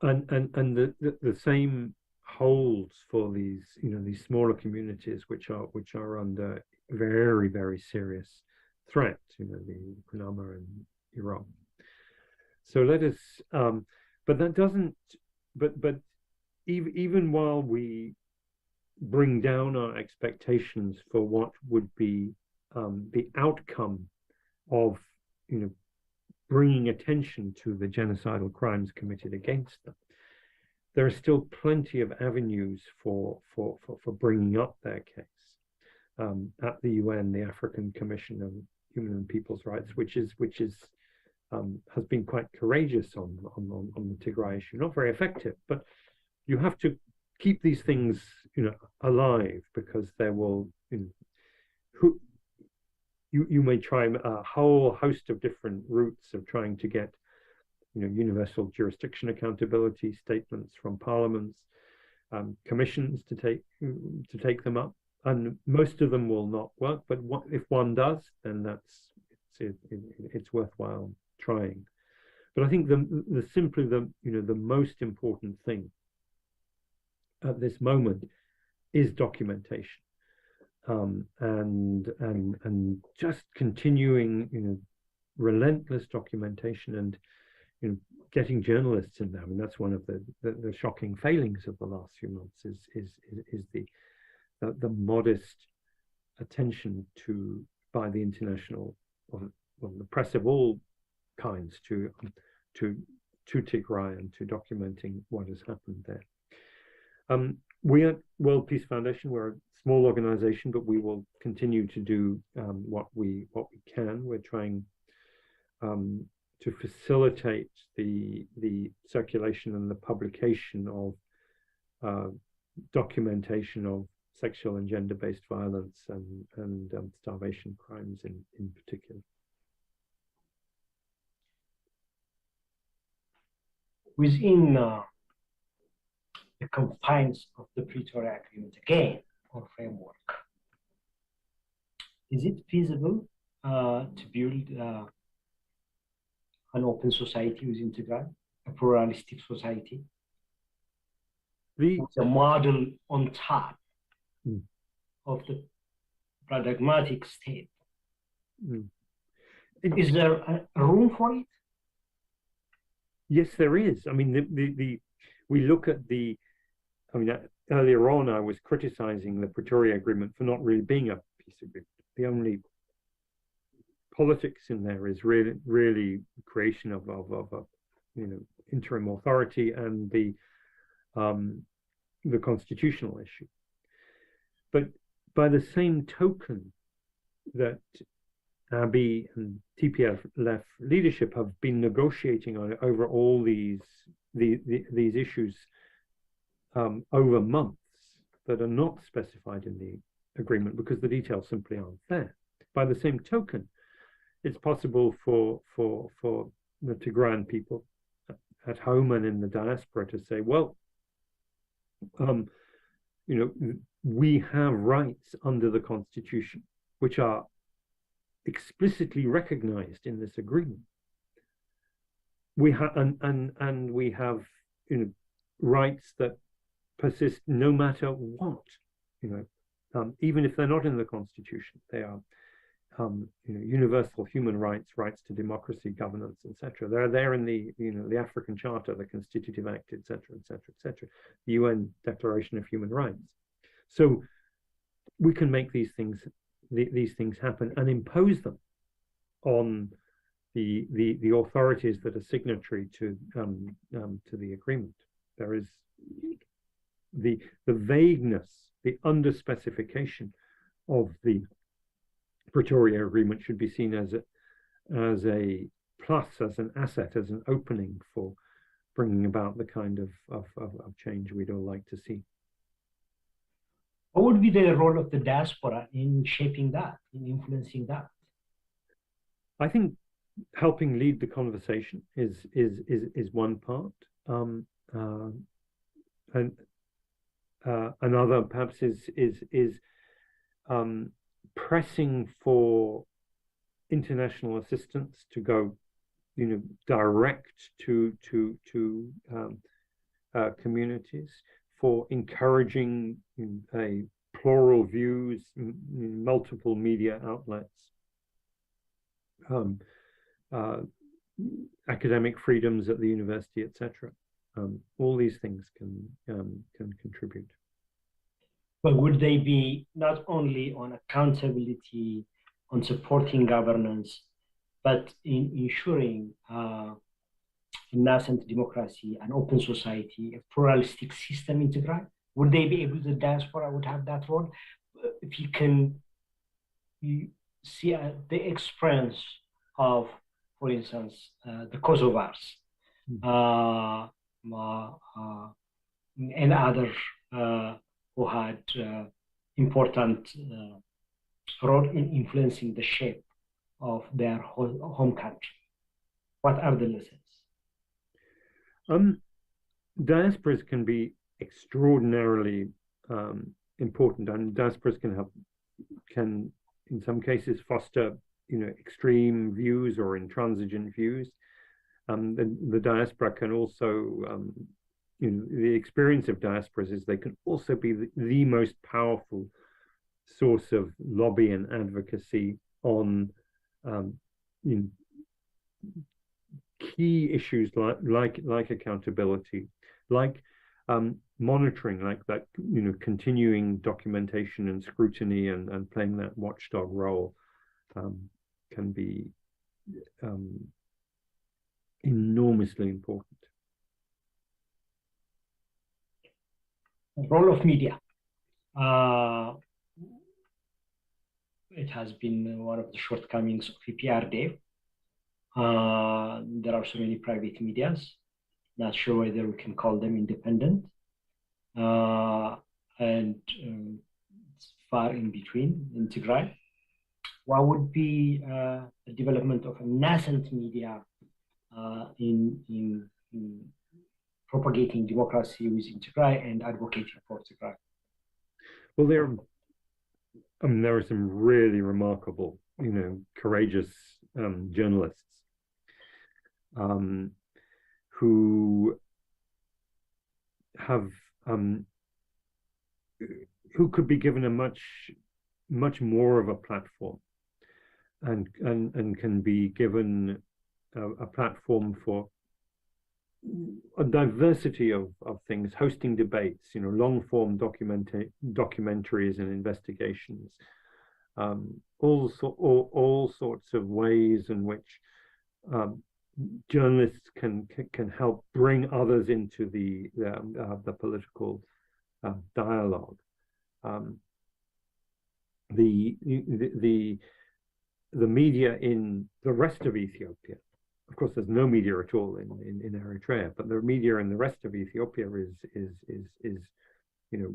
the same holds for these, these smaller communities which are under very, very serious threat, the Kunama and Iraq. So let us, but that doesn't, but even while we bring down our expectations for what would be the outcome of, bringing attention to the genocidal crimes committed against them, there are still plenty of avenues for bringing up their case at the UN, the African Commission on Human and People's Rights, which has been quite courageous on the Tigray issue. Not very effective, but you have to keep these things, alive, because there will, you may try a whole host of different routes of trying to get, universal jurisdiction accountability statements from parliaments, commissions to take them up, and most of them will not work. But if one does, then it's worthwhile trying. But I think the most important thing at this moment is documentation, and just continuing, relentless documentation, and getting journalists in there. I mean, that's one of the shocking failings of the last few months is the modest attention by the international, the press of all kinds, to Tigray and to documenting what has happened there. We at World Peace Foundation, we're a small organization, but we will continue to do what we can. We're trying to facilitate the circulation and the publication of documentation of sexual and gender-based violence and starvation crimes in particular. Within the confines of the Pretoria Agreement, again, or framework, is it feasible to build an open society within Tigray, a pluralistic society, with a model on top of the pragmatic state? Is there a room for it? Yes, there is. I mean, we look at earlier on I was criticizing the Pretoria Agreement for not really being a peace agreement. The only politics in there is really creation of a interim authority and the constitutional issue. But by the same token that Abiy and TPLF leadership have been negotiating over all these issues over months that are not specified in the agreement because the details simply aren't there. By the same token, it's possible for the Tigrayan people at home and in the diaspora to say, well, we have rights under the Constitution, which are explicitly recognized in this agreement. We have and we have rights that persist no matter what, even if they're not in the Constitution. They are universal human rights, rights to democracy, governance, etc. They're there in the the African Charter, the Constitutive Act, etc., etc., etc., the UN Declaration of Human Rights. So we can make these things happen and impose them on the authorities that are signatory to the agreement. There is the vagueness, the underspecification of the Pretoria Agreement should be seen as a plus, as an asset, as an opening for bringing about the kind of change we'd all like to see. What would be the role of the diaspora in shaping that, in influencing that? I think helping lead the conversation is one part. And another perhaps is pressing for international assistance to go, direct to communities, for encouraging plural views, multiple media outlets, academic freedoms at the university, etc. All these things can contribute. But would they be not only on accountability, on supporting governance, but in ensuring a nascent democracy, an open society, a pluralistic system in Tigray? Would they be able, the diaspora would have that role? If you see the experience of, for instance, the Kosovars, and others who had important role in influencing the shape of their home country. What are the lessons? Diasporas can be extraordinarily important, and diasporas can in some cases foster extreme views or intransigent views. The diaspora can also the experience of diasporas is they can also be the most powerful source of lobby and advocacy on key issues like accountability, like monitoring, like that continuing documentation and scrutiny and playing that watchdog role can be enormously important. The role of media. It has been one of the shortcomings of EPRD. There are so many private medias, not sure whether we can call them independent. And it's far in between in Tigray. What would be the development of a nascent media in propagating democracy within Tigray and advocating for Tigray? Well, there are some really remarkable, courageous journalists who have who could be given a much more of a platform, and can be given a platform for a diversity of things, hosting debates, long form documentaries and investigations, all sorts of ways in which journalists can help bring others into the political dialogue. The media in the rest of Ethiopia, of course, there's no media at all in Eritrea, but the media in the rest of Ethiopia is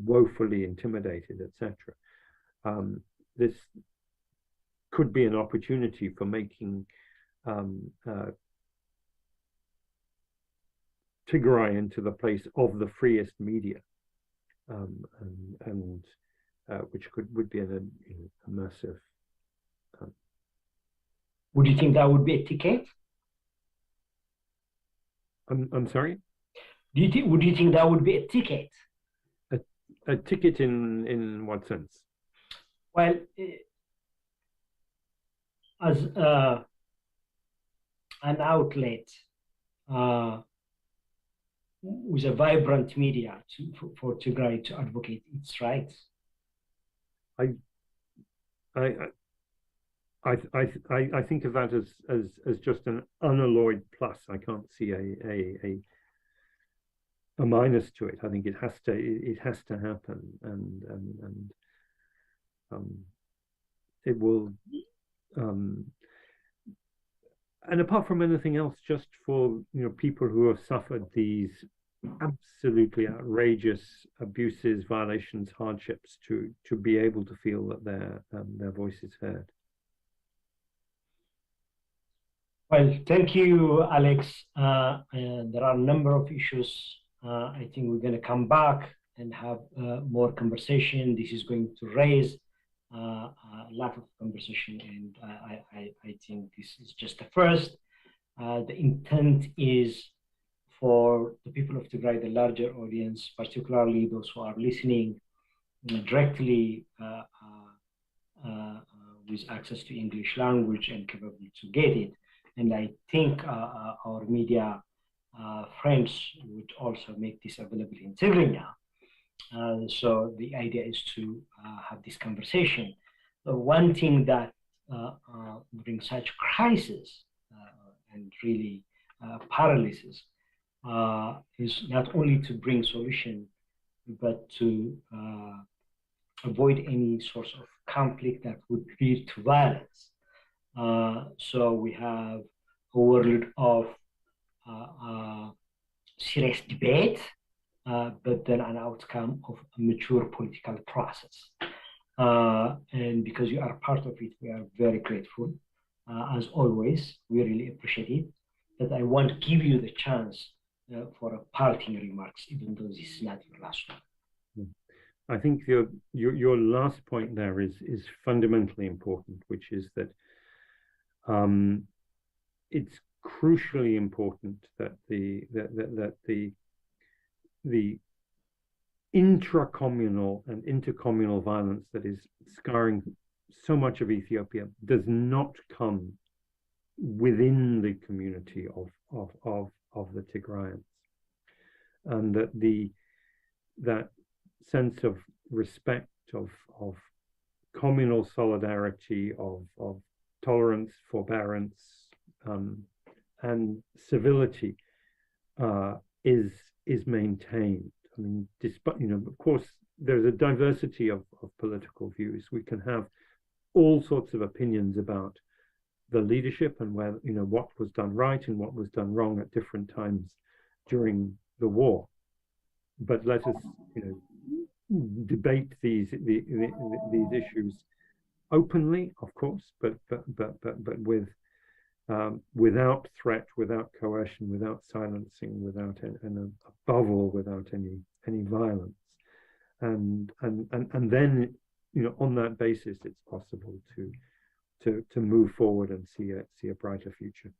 woefully intimidated, etc. This could be an opportunity for making Tigray into the place of the freest media, and which would be a massive. Would you think that would be a ticket? I'm sorry? Would you think that would be a ticket? A ticket in what sense? Well, as an outlet with a vibrant media for Tigray to advocate its rights. I think of that as just an unalloyed plus. I can't see a minus to it. I think it has to happen, and it will. And apart from anything else, just for people who have suffered these absolutely outrageous abuses, violations, hardships, to be able to feel that their voice is heard. Well, thank you, Alex. And there are a number of issues. I think we're going to come back and have more conversation. This is going to raise a lot of conversation, and I think this is just the first. The intent is for the people of Tigray, the larger audience, particularly those who are listening directly with access to English language and capable to get it. And I think our media friends would also make this available in Tigray now. So the idea is to have this conversation. One thing that during such crisis and really paralysis is not only to bring solution, but to avoid any source of conflict that would lead to violence. So we have a world of serious debate, but then an outcome of a mature political process. And because you are part of it, we are very grateful. As always, we really appreciate it. But I want to give you the chance for a parting remarks, even though this is not your last one. I think your last point there is fundamentally important, which is that it's crucially important that the intracommunal and intercommunal violence that is scarring so much of Ethiopia does not come within the community of the Tigrayans, and that sense of respect, of communal solidarity, of tolerance, forbearance, and civility is maintained. I mean, despite of course, there's a diversity of political views. We can have all sorts of opinions about the leadership and where what was done right and what was done wrong at different times during the war. But let us debate these issues openly, of course, but with without threat, without coercion, without silencing, without and above all without any violence, and then on that basis it's possible to move forward and see a brighter future.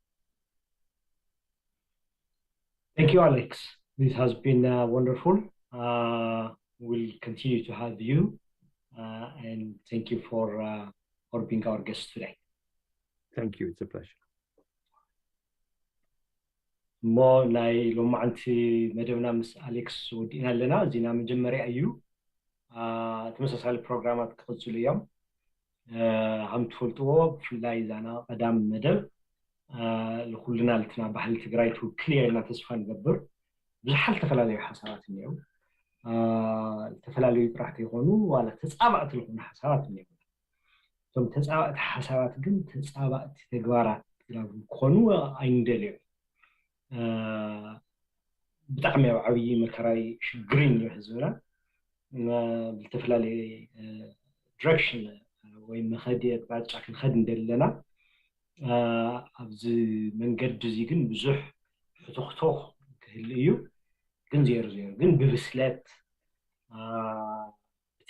Thank you, Alex. This has been wonderful. We'll continue to have you, and thank you for being our guest today. Thank you. It's a pleasure. مو ناي لما أنتي مدونا مس أليكس ودينا لنا زينا من جمري أيو تمسس على البرنامج كخصوص اليوم هم تفلتوا في الله زانا قدام مدل لكلنا لتنا بحال تجراي توكلي إن تصفن جبر بحال تفلالي حسابات اليوم تفلالي راح تيغونو ولا تسابقت لهم حسابات اليوم ثم تسابقت حسابات جن تسابقت تجوارات كونو عندليو بتعمل عوي مكراي شجرين يحزونا بالتفلالي direction وين مخديت بعد شكل خدم دلنا أبز من قد زيجن بزح فتوخ كهليو جن زير جن ببسلات